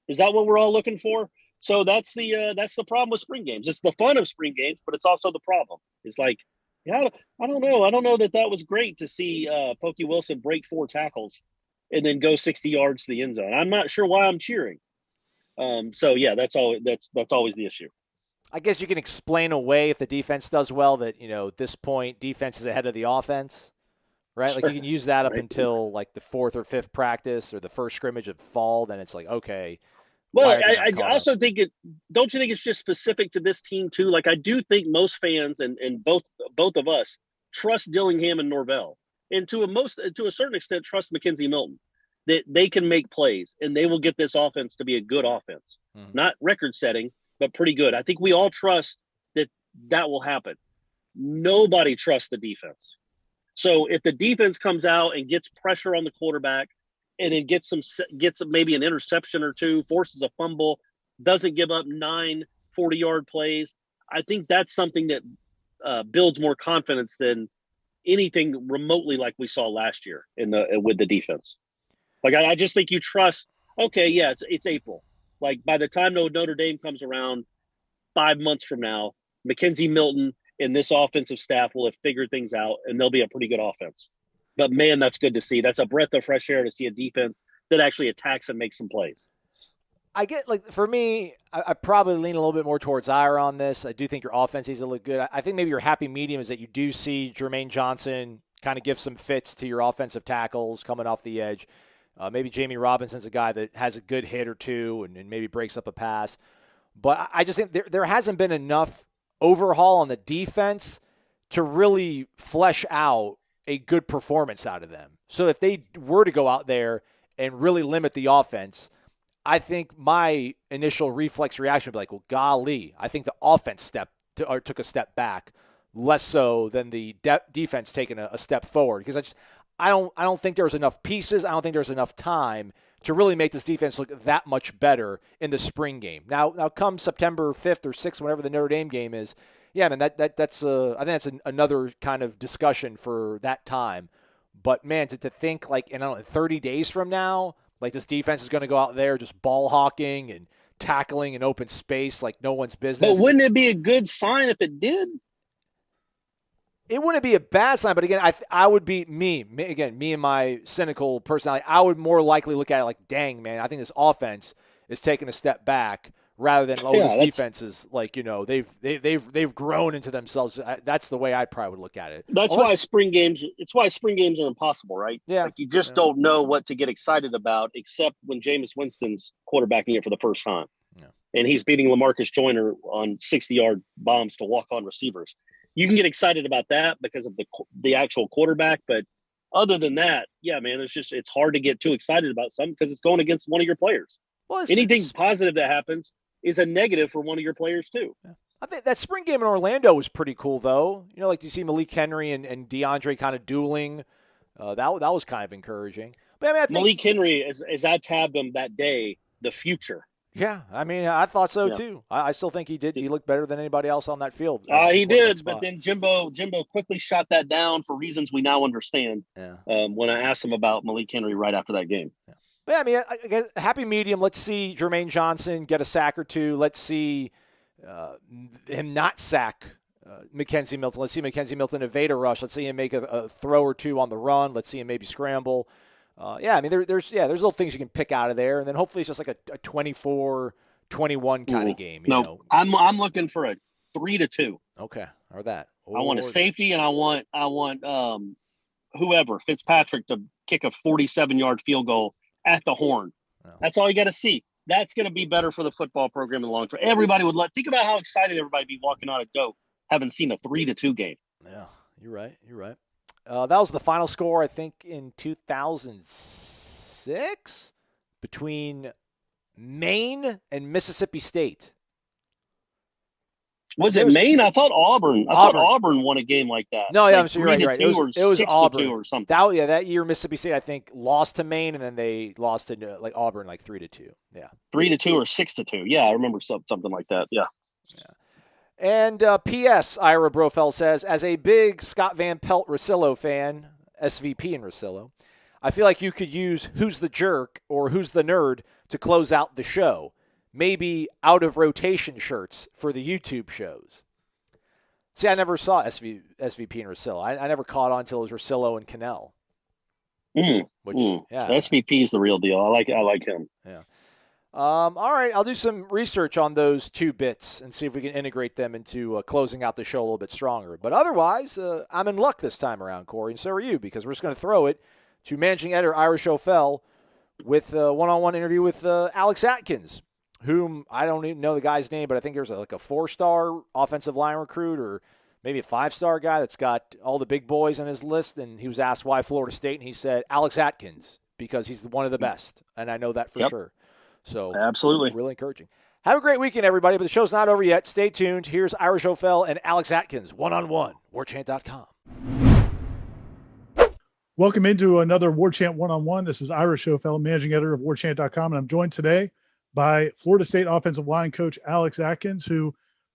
Is that what we're all looking for? So that's the problem with spring games. It's the fun of spring games, but it's also the problem. It's like, yeah, I don't know. I don't know that was great to see Pokey Wilson break 4 tackles and then go 60 yards to the end zone. I'm not sure why I'm cheering. So yeah, that's always the issue. I guess you can explain away if the defense does well that, at this point defense is ahead of the offense, right? Sure. Like you can use that up until like the 4th or 5th practice or the first scrimmage of fall. Then it's like, okay. Well, I also think don't you think it's just specific to this team too? Like, I do think most fans and both of us trust Dillingham and Norvell, and to a certain extent trust McKenzie Milton, that they can make plays and they will get this offense to be a good offense, not record setting, but pretty good. I think we all trust that will happen. Nobody trusts the defense. So if the defense comes out and gets pressure on the quarterback, and then gets maybe an interception or two, forces a fumble, doesn't give up 9 40-yard plays, I think that's something that builds more confidence than anything remotely like we saw last year with the defense. Like, I just think you trust, okay, yeah, it's April. Like, by the time Notre Dame comes around 5 months from now, McKenzie Milton and this offensive staff will have figured things out, and they'll be a pretty good offense. But, man, that's good to see. That's a breath of fresh air to see a defense that actually attacks and makes some plays. I get, like, for me, I probably lean a little bit more towards Ira on this. I do think your offense needs to look good. I think maybe your happy medium is that you do see Jermaine Johnson kind of give some fits to your offensive tackles coming off the edge. Maybe Jamie Robinson's a guy that has a good hit or two and maybe breaks up a pass. But I just think there hasn't been enough overhaul on the defense to really flesh out a good performance out of them. So if they were to go out there and really limit the offense, I think my initial reflex reaction would be like, well, golly, I think the offense took a step back, less so than the defense taking a step forward. Because I don't think there's enough pieces. I don't think there's enough time to really make this defense look that much better in the spring game. Now come September 5th or 6th, whenever the Notre Dame game is, yeah, man, that's I think that's another kind of discussion for that time. But, man, to think, like, in 30 days from now, like this defense is going to go out there just ball hawking and tackling in open space like no one's business. But wouldn't it be a good sign if it did? It wouldn't be a bad sign, but again, I would be me and my cynical personality. I would more likely look at it like, dang, man, I think this offense is taking a step back rather than this defense is like, they've grown into themselves. That's the way I probably would look at it. That's why spring games. It's why spring games are impossible, right? Yeah, like you just don't know what to get excited about, except when Jameis Winston's quarterbacking it for the first time, and he's beating LaMarcus Joyner on 60-yard bombs to walk-on receivers. You can get excited about that because of the actual quarterback, but other than that, yeah, man, it's hard to get too excited about something because it's going against one of your players. Well, anything positive that happens is a negative for one of your players too. Yeah. I think that spring game in Orlando was pretty cool, though. Like you see Malik Henry and DeAndre kind of dueling. That was kind of encouraging. But I think Malik Henry, as I tabbed him that day, the future. Yeah, I thought so too. I still think he did. He looked better than anybody else on that field. He did, but then Jimbo quickly shot that down for reasons we now understand. Yeah. When I asked him about Malik Henry right after that game. Yeah. But I guess happy medium. Let's see Jermaine Johnson get a sack or two. Let's see him not sack Mackenzie Milton. Let's see Mackenzie Milton evade a rush. Let's see him make a throw or two on the run. Let's see him maybe scramble. There's little things you can pick out of there, and then hopefully it's just like a 24-21 kind of game. I'm looking for a 3-2. Okay, or that. I want a safety, and I want whoever Fitzpatrick to kick a 47-yard field goal at the horn. Oh. That's all you got to see. That's going to be better for the football program in the long term. Everybody would think about how excited everybody would be walking out of dope having seen a 3-2 game. Yeah, you're right. That was the final score, I think, in 2006 between Maine and Mississippi State. Was it Maine? I thought Auburn. I thought Auburn won a game like that. No, yeah, I'm sure you're right. It was Auburn or something. That year, Mississippi State, I think, lost to Maine, and then they lost to Auburn 3-2. Yeah, 3-2 or 6-2. Yeah, I remember something like that. Yeah. And P.S. Ira Brofeld says, as a big Scott Van Pelt Rosillo fan, SVP in Rosillo, I feel like you could use Who's the Jerk or Who's the Nerd to close out the show. Maybe out-of-rotation shirts for the YouTube shows. See, I never saw SVP and Rosillo. I never caught on until it was Rosillo and Cannell. SVP is the real deal. I like him. Yeah. All right, I'll do some research on those two bits and see if we can integrate them into closing out the show a little bit stronger. But otherwise, I'm in luck this time around, Corey, and so are you, because we're just going to throw it to managing editor Ira Schoffel with a one-on-one interview with Alex Atkins, whom I don't even know the guy's name, but I think there's a 4-star offensive line recruit or maybe a 5-star guy that's got all the big boys on his list, and he was asked why Florida State, and he said Alex Atkins, because he's one of the best, and I know that for sure. So absolutely, really encouraging. Have a great weekend, everybody, but the show's not over yet. Stay tuned. Here's Ira Schoffel and Alex Atkins, one-on-one, warchant.com. Welcome into another Warchant one-on-one. This is Ira Schoffel, managing editor of warchant.com, and I'm joined today by Florida State offensive line coach Alex Atkins, who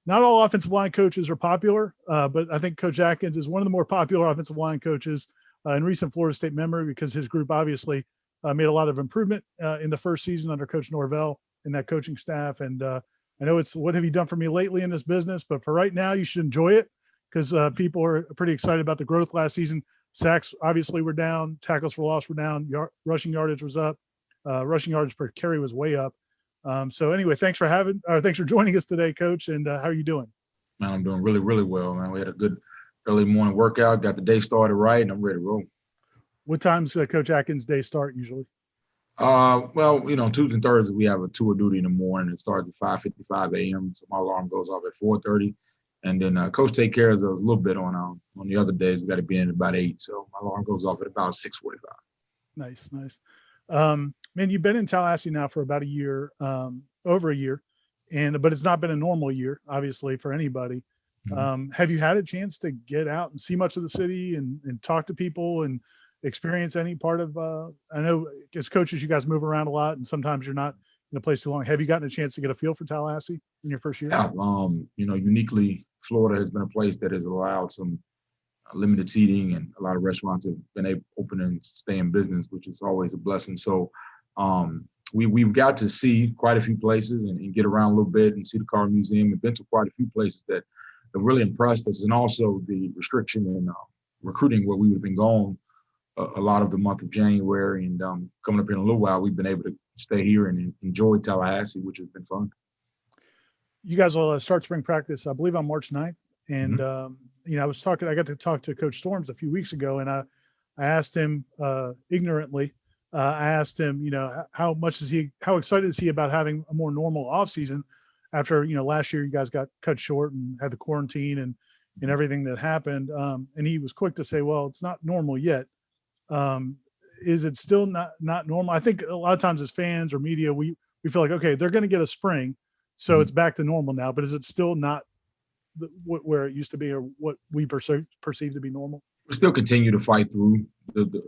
not all offensive line coaches are popular, but I think Coach Atkins is one of the more popular offensive line coaches in recent Florida State memory, because his group obviously made a lot of improvement in the first season under Coach Norvell and that coaching staff. And I know it's what have you done for me lately in this business, but for right now, you should enjoy it because people are pretty excited about the growth last season. Sacks obviously were down, tackles for loss were down, rushing yardage was up, rushing yardage per carry was way up. So anyway, thanks for joining us today, Coach. And how are you doing? Man, I'm doing really, really well, man. We had a good early morning workout, got the day started right, and I'm ready to roll. What time's Coach Atkins' day start usually? Tuesdays and Thursdays we have a tour duty in the morning. It starts at 5:55 a.m. So my alarm goes off at 4:30, and then Coach take care of us a little bit on the other days. We got to be in at about 8, so my alarm goes off at about 6:45. Nice. Man, you've been in Tallahassee now for about a year, over a year, but it's not been a normal year, obviously, for anybody. Mm-hmm. Have you had a chance to get out and see much of the city and talk to people and experience any part of I know as coaches you guys move around a lot and sometimes you're not in a place too long. Have you gotten a chance to get a feel for Tallahassee in your first year? Yeah, uniquely Florida has been a place that has allowed some limited seating, and a lot of restaurants have been open and stay in business, which is always a blessing. So we've got to see quite a few places and get around a little bit and see the car museum. We've been to quite a few places that have really impressed us, and also the restriction in recruiting, where we would have been gone a lot of the month of January, and coming up in a little while, we've been able to stay here and enjoy Tallahassee, which has been fun. You guys will start spring practice, I believe, on March 9th. And, I got to talk to Coach Storms a few weeks ago, and I asked him ignorantly, I asked him, how excited is he about having a more normal off season after, last year you guys got cut short and had the quarantine and everything that happened. And he was quick to say, well, it's not normal yet. Is it still not normal? I think a lot of times as fans or media, we feel like, okay, they're going to get a spring, so it's back to normal now, but is it still not where it used to be, or what we perceive to be normal? We still continue to fight through the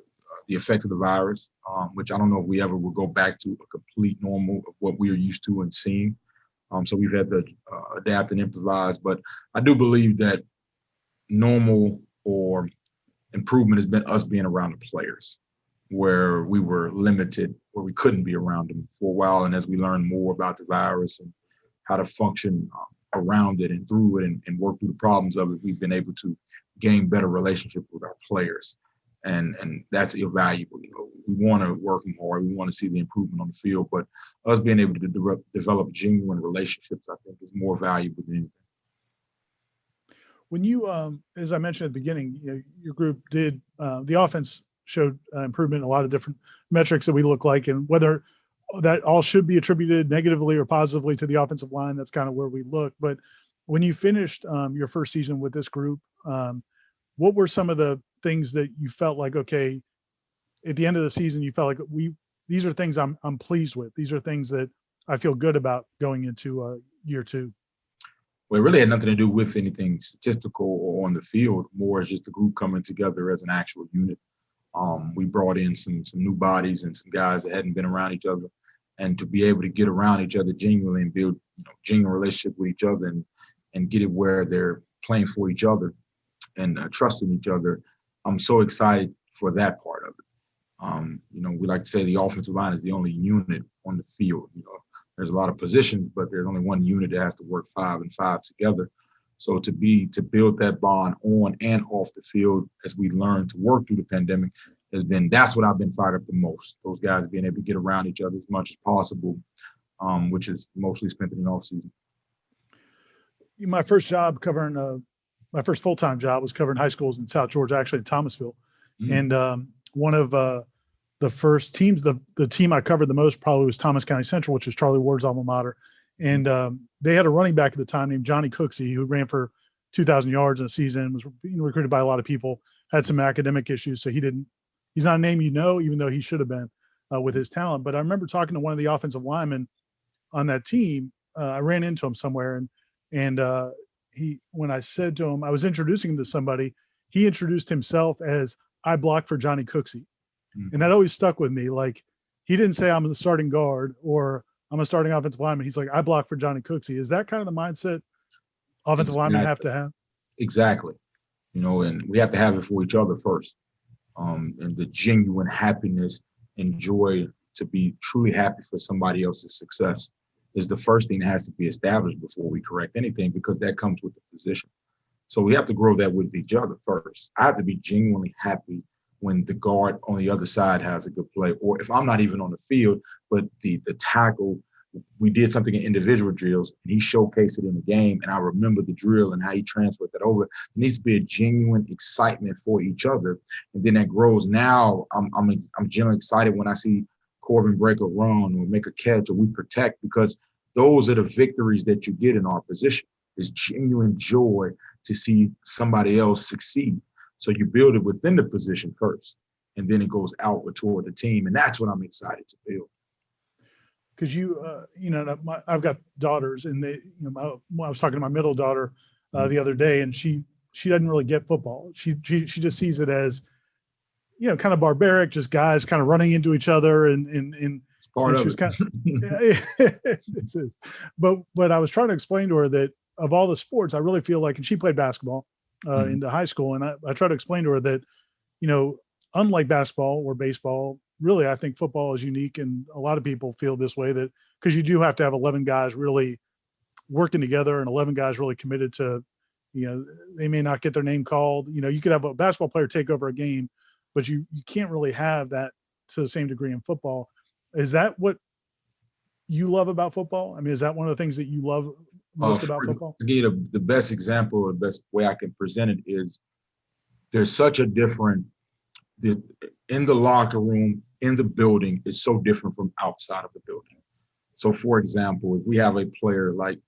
effects of the virus, which I don't know if we ever will go back to a complete normal of what we are used to and seeing. So we've had to adapt and improvise, but I do believe that normal or improvement has been us being around the players, where we were limited, where we couldn't be around them for a while. And as we learn more about the virus and how to function around it and through it and work through the problems of it, we've been able to gain better relationships with our players. And that's invaluable. We want to work them hard. We want to see the improvement on the field, but us being able to develop genuine relationships, I think, is more valuable than anything. When you, as I mentioned at the beginning, your group did, the offense showed improvement in a lot of different metrics that we look like, and whether that all should be attributed negatively or positively to the offensive line, that's kind of where we look. But when you finished your first season with this group, what were some of the things that you felt like, okay, at the end of the season, you felt like these are things I'm pleased with. These are things that I feel good about going into year two? Well, it really had nothing to do with anything statistical or on the field, more as just the group coming together as an actual unit. We brought in some new bodies and some guys that hadn't been around each other, and to be able to get around each other genuinely and build genuine relationship with each other and get it where they're playing for each other and trusting each other. I'm so excited for that part of it. We like to say the offensive line is the only unit on the field. There's a lot of positions, but there's only one unit that has to work 5 and 5 together. So to build that bond on and off the field as we learn to work through the pandemic that's what I've been fired up the most. Those guys being able to get around each other as much as possible, which is mostly spent in the off season. My first job my first full-time job was covering high schools in South Georgia, actually in Thomasville. Mm-hmm. And one of the first teams, the team I covered the most probably was Thomas County Central, which is Charlie Ward's alma mater. And they had a running back at the time named Johnny Cooksey, who ran for 2,000 yards in a season, was being recruited by a lot of people, had some academic issues. So he's not a name even though he should have been with his talent. But I remember talking to one of the offensive linemen on that team. I ran into him somewhere, and when I said to him, I was introducing him to somebody, he introduced himself as, I blocked for Johnny Cooksey. Mm-hmm. And that always stuck with me. Like, he didn't say I'm the starting guard or I'm a starting offensive lineman. He's like, I block for Johnny Cooksey. Is that kind of the mindset offensive linemen have to have? Exactly. And we have to have it for each other first. And the genuine happiness and joy to be truly happy for somebody else's success is the first thing that has to be established before we correct anything, because that comes with the position. So we have to grow that with each other first. I have to be genuinely happy when the guard on the other side has a good play, or if I'm not even on the field, but the tackle, we did something in individual drills and he showcased it in the game, and I remember the drill and how he transferred that over. There needs to be a genuine excitement for each other, and then that grows. Now I'm genuinely excited when I see Corbin break a run or make a catch or we protect, because those are the victories that you get in our position. It's genuine joy to see somebody else succeed. So you build it within the position first, and then it goes outward toward the team. And that's what I'm excited to build. Because I've got daughters, and I was talking to my middle daughter the other day, and she doesn't really get football. She just sees it as, kind of barbaric, just guys kind of running into each other, and she was kind of, but I was trying to explain to her that of all the sports, I really feel like, and she played basketball, into high school. And I try to explain to her that, unlike basketball or baseball, really, I think football is unique. And a lot of people feel this way, that because you do have to have 11 guys really working together and 11 guys really committed to, they may not get their name called. You could have a basketball player take over a game, but you can't really have that to the same degree in football. Is that what you love about football? I mean, is that one of the things that you love most about football? Again, the best example, the best way I can present it is there's such a different, in the locker room, in the building is so different from outside of the building. So for example, if we have a player like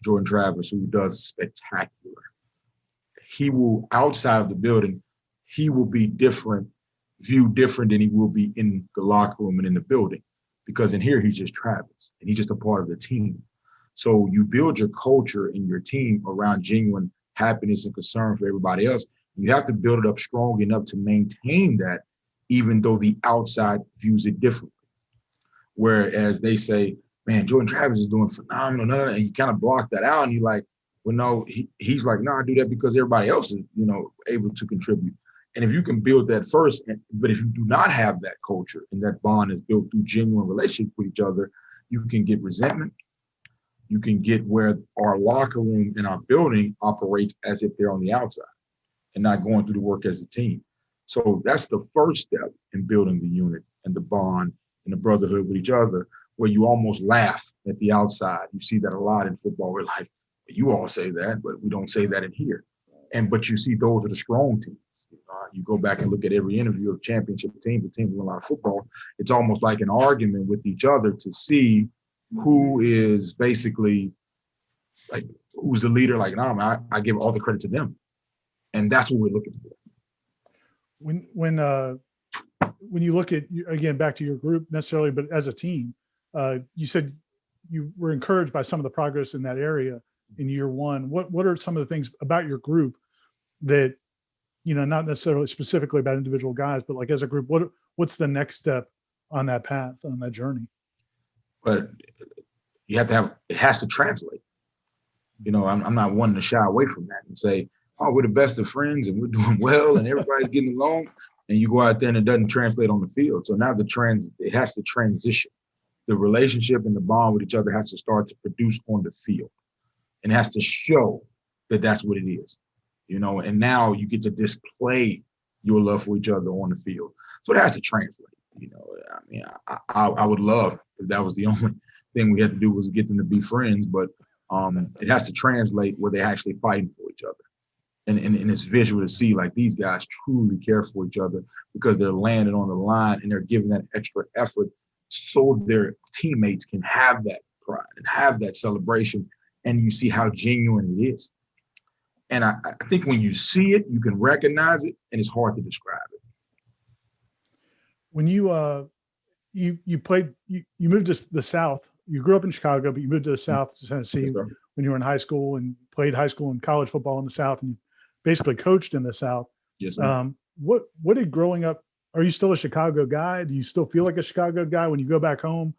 Jordan Travis, who does spectacular, he will, outside of the building, he will be viewed different than he will be in the locker room and in the building, because in here, he's just Travis and he's just a part of the team. So you build your culture and your team around genuine happiness and concern for everybody else. You have to build it up strong enough to maintain that, even though the outside views it differently. Whereas they say, man, Jordan Travis is doing phenomenal, and you kind of block that out, and you're like, well, no, he's like, no, I do that because everybody else is, able to contribute. And if you can build that first, but if you do not have that culture and that bond is built through genuine relationship with each other, you can get resentment. You can get where our locker room in our building operates as if they're on the outside and not going through the work as a team. So that's the first step in building the unit and the bond and the brotherhood with each other, where you almost laugh at the outside. You see that a lot in football. We're like, you all say that, but we don't say that in here. But you see those are the strong teams. You go back and look at every interview of championship teams, the teams with a lot of football. It's almost like an argument with each other to see who is basically like, who's the leader. Like, no, I give all the credit to them. And that's what we're looking for. When you look at, again, back to your group necessarily, but as a team, you said you were encouraged by some of the progress in that area in year one. What are some of the things about your group that, not necessarily specifically about individual guys, but like as a group, what's the next step on that path, on that journey? But you have to have, it has to translate. I'm not wanting to shy away from that and say, oh, we're the best of friends and we're doing well and everybody's getting along, and you go out there and it doesn't translate on the field. So now it has to transition. The relationship and the bond with each other has to start to produce on the field, and it has to show that that's what it is, and now you get to display your love for each other on the field. So it has to translate. I would love if that was the only thing we had to do was get them to be friends, but it has to translate where they're actually fighting for each other. And it's visual to see like these guys truly care for each other because they're landing on the line and they're giving that extra effort so their teammates can have that pride and have that celebration. And you see how genuine it is. And I think when you see it, you can recognize it, and it's hard to describe it. When you moved to the South, you grew up in Chicago, but you moved to the South to Tennessee when you were in high school and played high school and college football in the South, and you basically coached in the South. Yes. What did growing up, are you still a Chicago guy? Do you still feel like a Chicago guy when you go back home?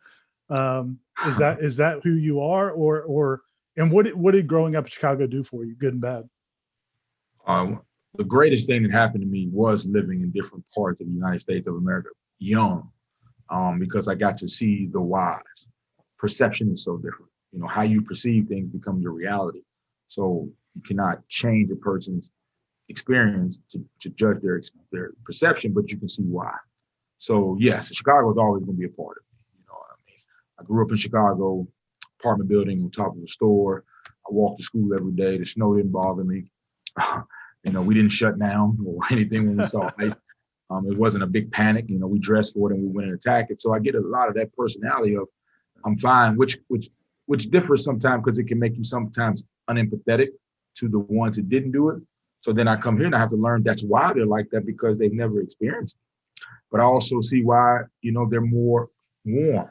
Is that who you are, and what did growing up in Chicago do for you, good and bad? The greatest thing that happened to me was living in different parts of the United States of America, young, because I got to see the whys. Perception is so different. How you perceive things becomes your reality. So you cannot change a person's experience to judge their perception, but you can see why. So yes, Chicago is always going to be a part of me. I grew up in Chicago, apartment building on top of a store. I walked to school every day. The snow didn't bother me. We didn't shut down or anything when we saw ice. It wasn't a big panic. We dressed for it and we went and attacked it. So I get a lot of that personality of I'm fine, which differs sometimes because it can make you sometimes unempathetic to the ones that didn't do it. So then I come here and I have to learn that's why they're like that, because they've never experienced it. But I also see why, they're more warm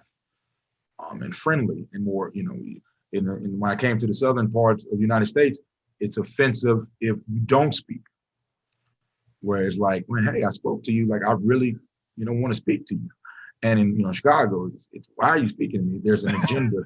and friendly and more, when I came to the southern parts of the United States, it's offensive if you don't speak. Whereas like, hey, I spoke to you, like I really, want to speak to you. And in Chicago, it's why are you speaking to me? There's an agenda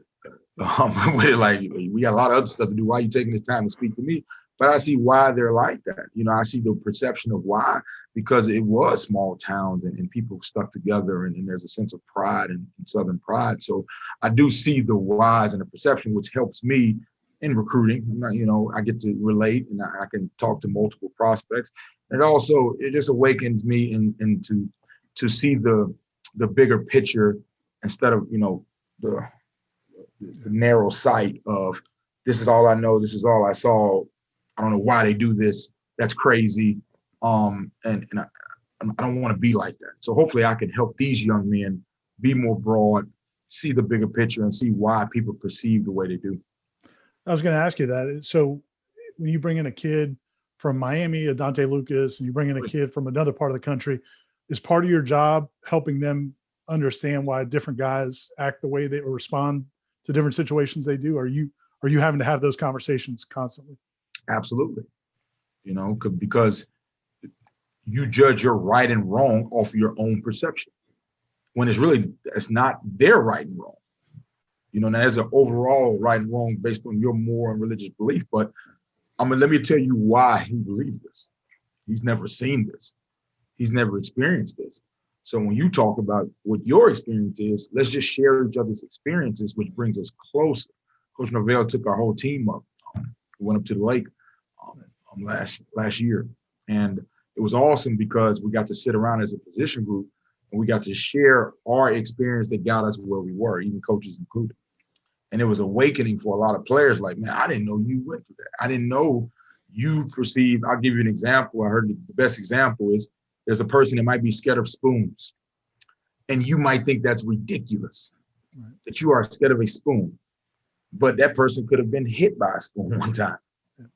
with it. Like we got a lot of other stuff to do. Why are you taking this time to speak to me? But I see why they're like that. You know, I see the perception of why, because it was small towns and people stuck together and there's a sense of pride and Southern pride. So I do see the whys and the perception, which helps me in recruiting. You know, I get to relate and I can talk to multiple prospects. And also it just awakens me to see the bigger picture instead of, you know, the narrow sight of this is all I know, this is all I saw. I don't know why they do this. That's crazy. And I don't want to be like that. So hopefully I can help these young men be more broad, see the bigger picture, and see why people perceive the way they do. I was going to ask you that. So when you bring in a kid from Miami, a Dante Lucas, and you bring in a kid from another part of the country, is part of your job helping them understand why different guys act the way they or respond to different situations they do? Are you having to have those conversations constantly? Absolutely. You know, because you judge your right and wrong off of your own perception when it's not their right and wrong. You know, now there's an overall right and wrong based on your moral and religious belief, but let me tell you why he believes this. He's never seen this. He's never experienced this. So when you talk about what your experience is, let's just share each other's experiences, which brings us closer. Coach Norvell took our whole team up. We went up to the lake last year. And it was awesome because we got to sit around as a position group and we got to share our experience that got us where we were, even coaches included. And it was awakening for a lot of players like, man, I didn't know you went through that. I didn't know you perceived. I'll give you an example. I heard the best example is there's a person that might be scared of spoons. And you might think that's ridiculous, right, that you are scared of a spoon. But that person could have been hit by a spoon one time.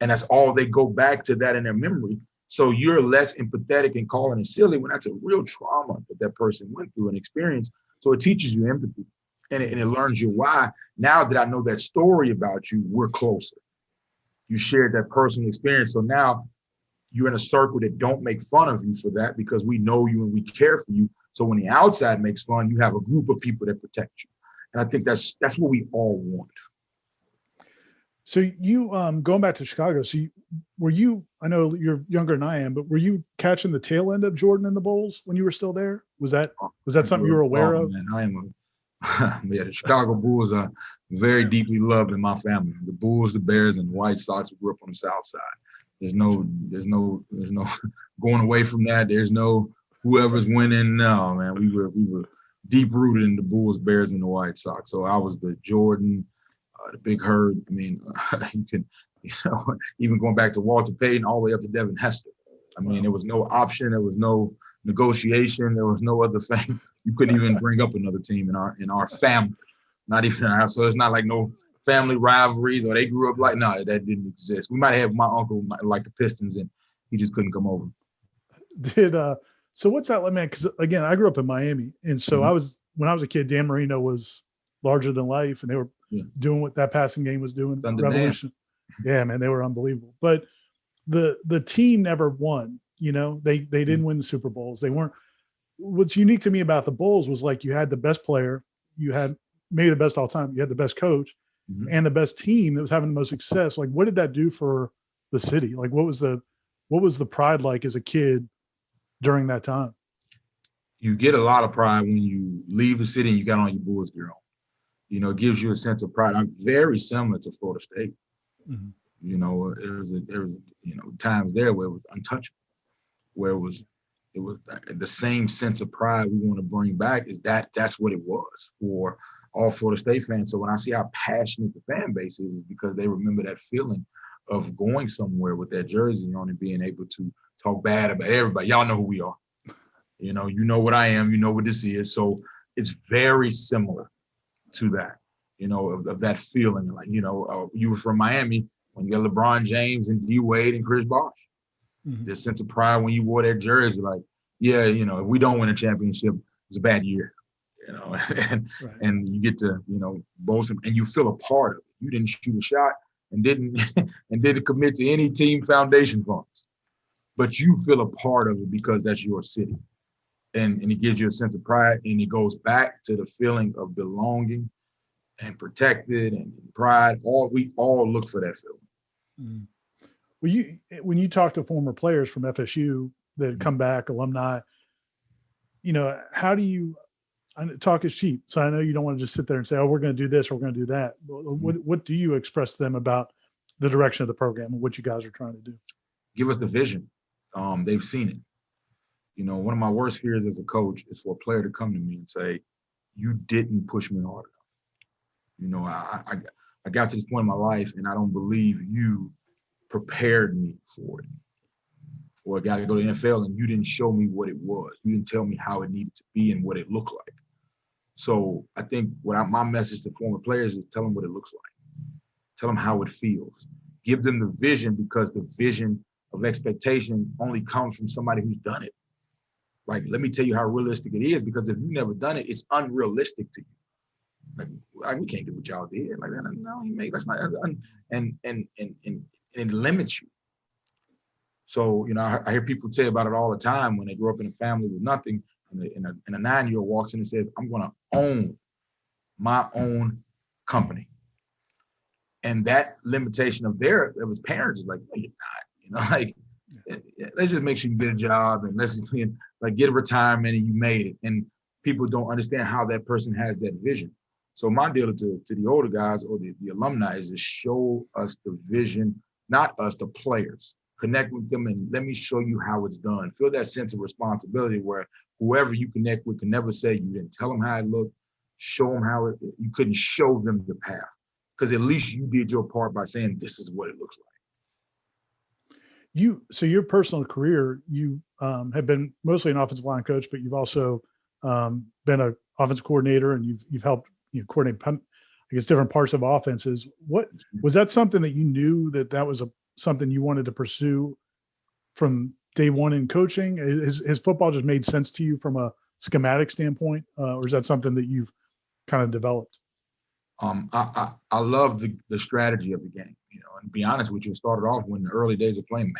And that's all they go back to that in their memory. So you're less empathetic and calling it silly when that's a real trauma that person went through and experienced. So it teaches you empathy and it learns you why. Now that I know that story about you, we're closer. You shared that personal experience. So now you're in a circle that don't make fun of you for that because we know you and we care for you. So when the outside makes fun, you have a group of people that protect you. And I think that's what we all want. So you, going back to Chicago, I know you're younger than I am, but were you catching the tail end of Jordan in the Bulls when you were still there? Was that something you were aware of? Man, the Chicago Bulls are very deeply loved in my family. The Bulls, the Bears, and the White Sox. We grew up on the South Side. There's no going away from that. There's no whoever's winning. No, man, we were deep rooted in the Bulls, Bears, and the White Sox. So I was the Jordan, the Big Herd. I mean, you can, even going back to Walter Payton all the way up to Devin Hester. I mean, there was no option. There was no negotiation. There was no other thing. You couldn't even bring up another team in our family. Not even so. It's not like no family rivalries or they grew up like that didn't exist. We might have my uncle like the Pistons and he just couldn't come over. So what's that like, man? Because again, I grew up in Miami, and so when I was a kid, Dan Marino was larger than life, and they were doing what that passing game was doing. Revolution. Yeah, man, they were unbelievable. But the team never won. You know, they didn't win the Super Bowls. They weren't. What's unique to me about the Bulls was like you had the best player, you had maybe the best all time, you had the best coach, and the best team that was having the most success. Like, what did that do for the city? Like, what was the pride like as a kid during that time? You get a lot of pride when you leave the city and you got on your Bulls gear on. You know, it gives you a sense of pride. I'm very similar to Florida State. Mm-hmm. You know, there was times there where it was untouchable, where it was the same sense of pride we want to bring back. That's what it was for all Florida State fans. So when I see how passionate the fan base is because they remember that feeling of going somewhere with that jersey on and being able to talk bad about everybody. Y'all know who we are. You know what I am. You know what this is. So it's very similar to that, of that feeling. Like, you were from Miami when you got LeBron James and D Wade and Chris Bosh. Mm-hmm. This sense of pride when you wore that jersey, like, if we don't win a championship, it's a bad year, and you get to, boast and you feel a part of it. You didn't shoot a shot and didn't commit to any team foundation funds, but you feel a part of it because that's your city. And it gives you a sense of pride, and it goes back to the feeling of belonging and protected and pride. We all look for that feeling. Mm. when you talk to former players from FSU that come back, alumni, how do you talk is cheap? So I know you don't want to just sit there and say, "Oh, we're going to do this, or we're going to do that." What do you express to them about the direction of the program and what you guys are trying to do? Give us the vision. They've seen it. One of my worst fears as a coach is for a player to come to me and say, "You didn't push me hard enough." I got to this point in my life, and I don't believe you prepared me for it. Or I got to go to the NFL, and you didn't show me what it was. You didn't tell me how it needed to be and what it looked like. So I think my message to former players is tell them what it looks like. Tell them how it feels. Give them the vision, because the vision of expectation only comes from somebody who's done it. Like, let me tell you how realistic it is, because if you've never done it, it's unrealistic to you. Like we can't do what y'all did. Like, no, that's not, and it limits you. So, I hear people say about it all the time when they grow up in a family with nothing, and a 9-year-old walks in and says, "I'm going to own my own company." And that limitation of his parents is like, "No, you're not." Let's just make sure you get a job, and let's just get a retirement, and you made it. And people don't understand how that person has that vision. So my deal to the older guys or the alumni is to show us the vision, not us, the players. Connect with them and let me show you how it's done. Feel that sense of responsibility where whoever you connect with can never say you didn't tell them how it looked, show them how you couldn't show them the path. Because at least you did your part by saying this is what it looks like. So your personal career, you have been mostly an offensive line coach, but you've also been an offensive coordinator, and you've helped coordinate, I guess, different parts of offenses. What was that something that you knew that was something you wanted to pursue from day one in coaching? Has football just made sense to you from a schematic standpoint, or is that something that you've kind of developed? I love the strategy of the game, and to be honest with you, it started off when the early days of playing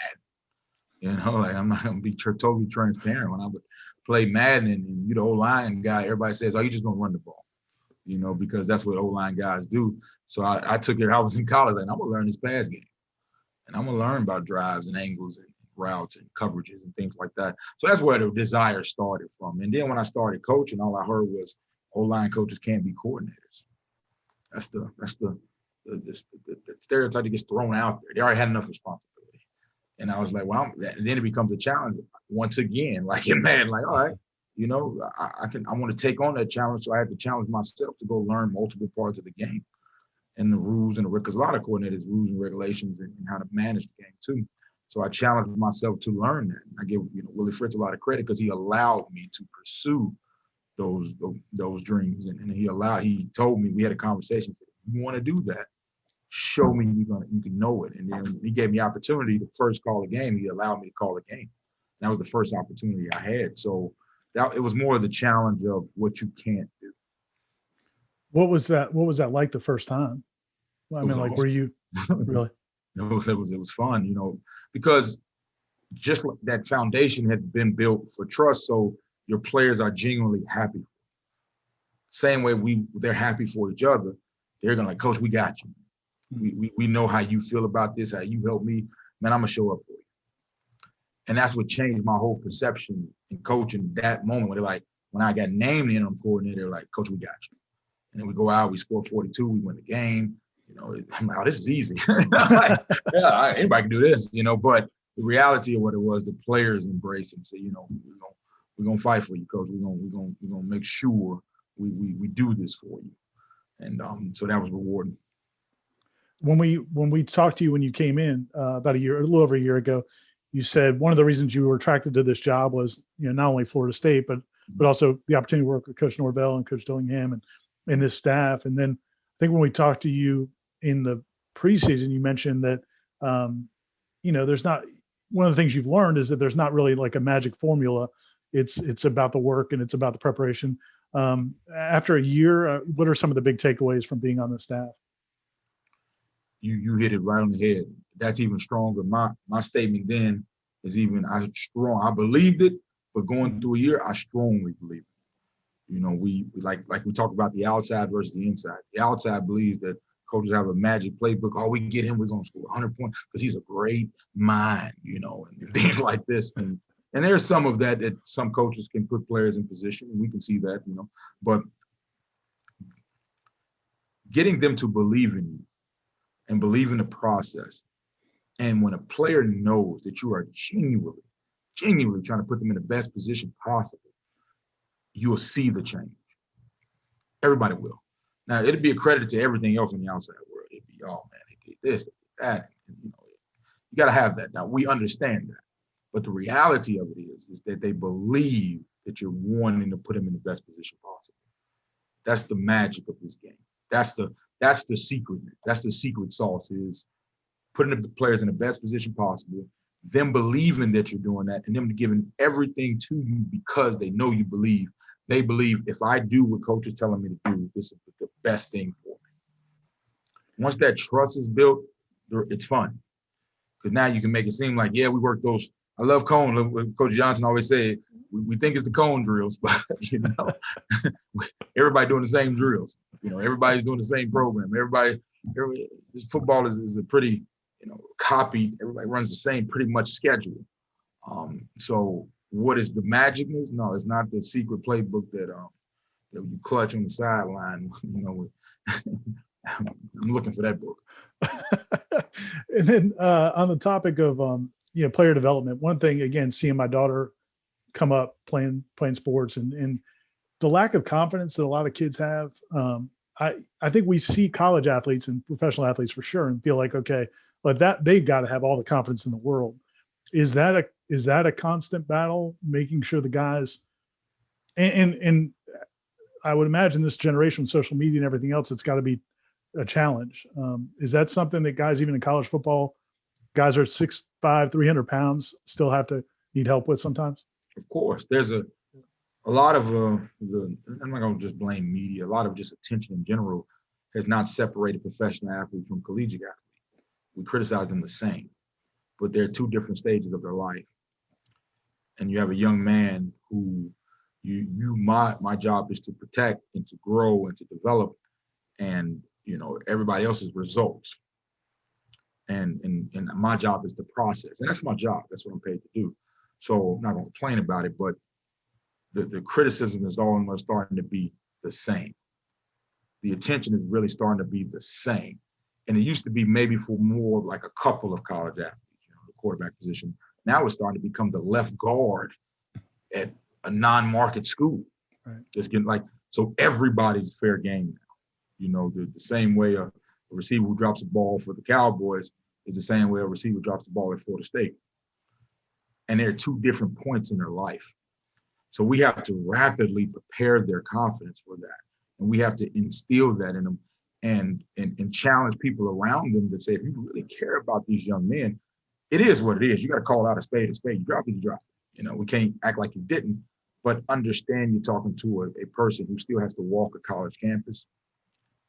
Madden. I'm not going to be totally transparent. When I would play Madden and you the O-line guy, everybody says, "Oh, you just going to run the ball," because that's what O-line guys do. So I took it. I was in college, and I'm going to learn this pass game. And I'm going to learn about drives and angles and routes and coverages and things like that. So that's where the desire started from. And then when I started coaching, all I heard was O-line coaches can't be coordinators. That's the stereotype that gets thrown out there. They already had enough responsibility. And I was like, well, and then it becomes a challenge once again. All right, I want to take on that challenge. So I had to challenge myself to go learn multiple parts of the game and the rules because a lot of coordinators, rules and regulations and how to manage the game too. So I challenged myself to learn that. I give Willie Fritz a lot of credit because he allowed me to pursue those dreams, and he told me, we had a conversation. Said, "You want to do that? Show me you can know it." And then he gave me opportunity to first call a game. He allowed me to call a game. That was the first opportunity I had. So it was more of the challenge of what you can't do. What was that like the first time? I mean, like, were you really? It was fun, because just like that foundation had been built for trust. So your players are genuinely happy. Same way they're happy for each other. They're gonna "Coach, we got you. We know how you feel about this, how you help me. Man, I'm gonna show up for you." And that's what changed my whole perception in coaching that moment when I got named the interim coordinator, like, "Coach, we got you." And then we go out, we score 42, we win the game. I'm like, "Oh, this is easy." Yeah, anybody can do this, But the reality of what it was, the players embraced and said, we're gonna fight for you, Coach. We're gonna make sure we do this for you. And so that was rewarding. When we talked to you when you came in about a little over a year ago, you said one of the reasons you were attracted to this job was not only Florida State but also the opportunity to work with Coach Norvell and Coach Dillingham and this staff. And then I think when we talked to you in the preseason, you mentioned that there's not, one of the things you've learned is that there's not really like a magic formula. It's about the work and it's about the preparation. After a year, what are some of the big takeaways from being on the staff? You hit it right on the head. That's even stronger. My statement then is I believed it, but going through a year, I strongly believe it. We like we talk about the outside versus the inside. The outside believes that coaches have a magic playbook. Oh, we get him, we're going to score 100 points because he's a great mind, and things like this. And there's some of that some coaches can put players in position, and we can see that, But getting them to believe in you and believe in the process. And when a player knows that you are genuinely trying to put them in the best position possible, you will see the change. Everybody will. Now, it'd be a credit to everything else in the outside world. It'd be, oh, man, they did this, they did that. You got to have that. Now, we understand that. But the reality of it is that they believe that you're wanting to put them in the best position possible. That's the magic of this game. That's the secret. That's the secret sauce, is putting the players in the best position possible, them believing that you're doing that, and them giving everything to you because they know you believe. They believe, if I do what coach is telling me to do, this is the best thing for me. Once that trust is built, it's fun. Because now you can make it seem like, yeah, we work those. I love cone. Coach Johnson always said, we think it's the cone drills, but everybody doing the same drills. Everybody's doing the same program. This football is a pretty, copied. Everybody runs the same pretty much schedule. So what is the magicness? No, it's not the secret playbook that you clutch on the sideline. I'm looking for that book. And then on the topic of player development, one thing, again, seeing my daughter come up playing sports and the lack of confidence that a lot of kids have. I think we see college athletes and professional athletes for sure and feel like, okay, but that they've got to have all the confidence in the world. Is that a constant battle, making sure the guys and I would imagine this generation with social media and everything else, it's got to be a challenge. Is that something that guys, even in college football, guys are 6'5", 300 pounds, still have to need help with sometimes? Of course. There's a lot of I'm not going to just blame media. A lot of just attention in general has not separated professional athletes from collegiate athletes. We criticize them the same, but they're two different stages of their life. And you have a young man who my job is to protect and to grow and to develop, and everybody else's results. And my job is the process, and that's my job. That's what I'm paid to do. So I'm not going to complain about it, but the criticism is almost starting to be the same. The attention is really starting to be the same. And it used to be maybe for more like a couple of college athletes, the quarterback position. Now it's starting to become the left guard at a non-market school. Right. Just getting so everybody's fair game now. The same way a receiver who drops a ball for the Cowboys is the same way a receiver drops the ball at Florida State. And they're two different points in their life. So we have to rapidly prepare their confidence for that. And we have to instill that in them and challenge people around them to say, if you really care about these young men, it is what it is. You got to call out a spade a spade. You drop it, you drop it. We can't act like you didn't, but understand you're talking to a person who still has to walk a college campus,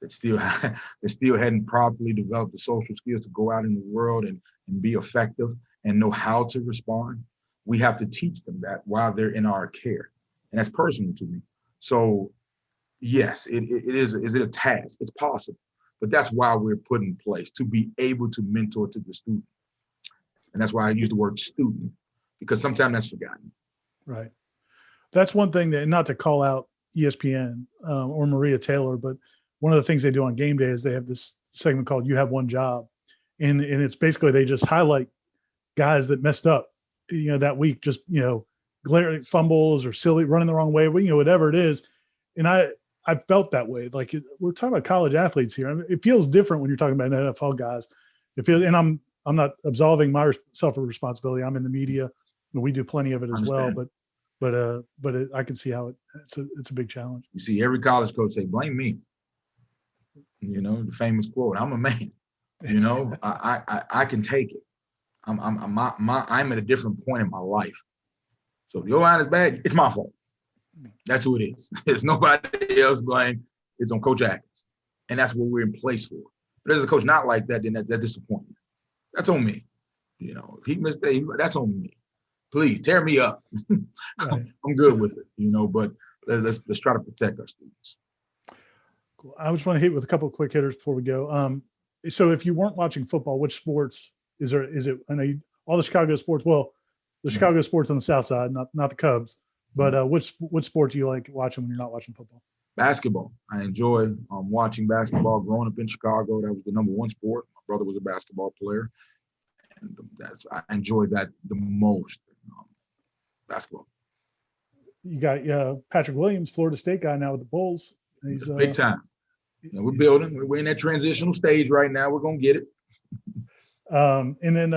that still hadn't properly developed the social skills to go out in the world and be effective and know how to respond. We have to teach them that while they're in our care. And that's personal to me. So yes, it is it a task? It's possible. But that's why we're put in place, to be able to mentor to the student. And that's why I use the word student, because sometimes that's forgotten. Right. That's one thing that, not to call out ESPN or Maria Taylor, but one of the things they do on game day is they have this segment called You Have One Job. And it's basically, they just highlight guys that messed up, that week, just, glaring fumbles or silly, running the wrong way, whatever it is. And I felt that way. Like, we're talking about college athletes here. I mean, it feels different when you're talking about NFL guys. It feels, and I'm not absolving myself of responsibility. I'm in the media, and we do plenty of it as well. But I can see how it's a big challenge. You see every college coach say, "Blame me." The famous quote, "I'm a man." I can take it. I'm at a different point in my life. So if your line is bad, it's my fault. That's who it is. There's nobody else blame. It's on Coach Atkins. And that's what we're in place for. But as a coach not like that, then that's disappointment. That's on me. If he missed that, that's on me. Please tear me up. Right. I'm good with it, but let's try to protect our students. Cool. I just want to hit with a couple of quick hitters before we go. So if you weren't watching football, which sports is it? I know all the Chicago sports. Well, the Chicago sports on the South Side, not the Cubs. But which sport do you like watching when you're not watching football? Basketball. I enjoy watching basketball. Growing up in Chicago, that was the number one sport. My brother was a basketball player, and I enjoyed that the most. Basketball. You got Patrick Williams, Florida State guy now with the Bulls. He's big time. We're building. We're in that transitional stage right now. We're gonna get it. And then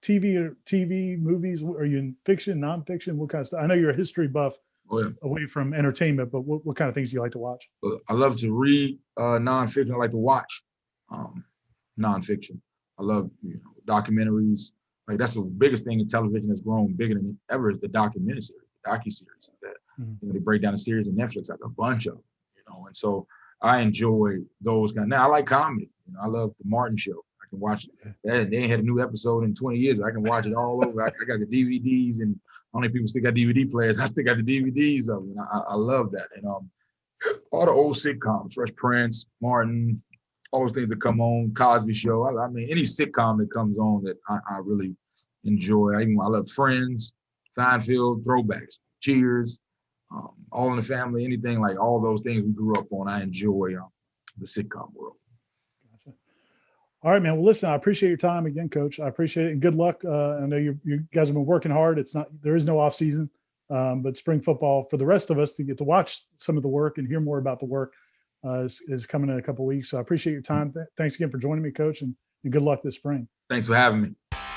TV, movies. Are you in fiction, nonfiction? What kind of stuff? I know you're a history buff. Oh, yeah. Away from entertainment, but what kind of things do you like to watch? I love to read nonfiction. I like to watch nonfiction. I love documentaries. Like that's the biggest thing in television that's grown bigger than ever is the documentary series, the docu-series. That they break down a series on Netflix, like a bunch of them, and so I enjoy those kind. Now I like comedy. I love the Martin Show. I can watch it. They ain't had a new episode in 20 years. I can watch it all over. I got the DVDs, and how many people still got DVD players? I still got the DVDs of them. I love that. And all the old sitcoms, Fresh Prince, Martin, all those things that come on, Cosby Show. I mean, any sitcom that comes on that I really enjoy. I love Friends, Seinfeld, throwbacks, Cheers, All in the Family, anything like all those things we grew up on. I enjoy the sitcom world. Gotcha. All right, man. Well, listen, I appreciate your time again, Coach. I appreciate it, and good luck. I know you guys have been working hard. There is no off season, but spring football for the rest of us to get to watch some of the work and hear more about the work is coming in a couple of weeks. So I appreciate your time. Thanks again for joining me, Coach, and good luck this spring. Thanks for having me.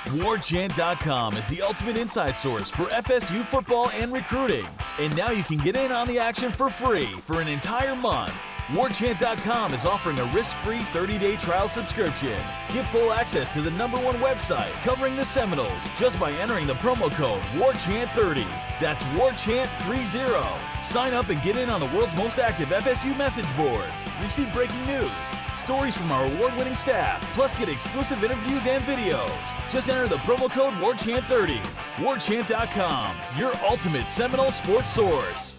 Warchant.com is the ultimate inside source for FSU football and recruiting. And now you can get in on the action for free for an entire month. Warchant.com is offering a risk-free 30-day trial subscription. Get full access to the #1 website covering the Seminoles just by entering the promo code WARCHANT30. That's WARCHANT30. Sign up and get in on the world's most active FSU message boards. Receive breaking news, stories from our award-winning staff, plus get exclusive interviews and videos. Just enter the promo code WARCHANT30. Warchant.com, your ultimate Seminole sports source.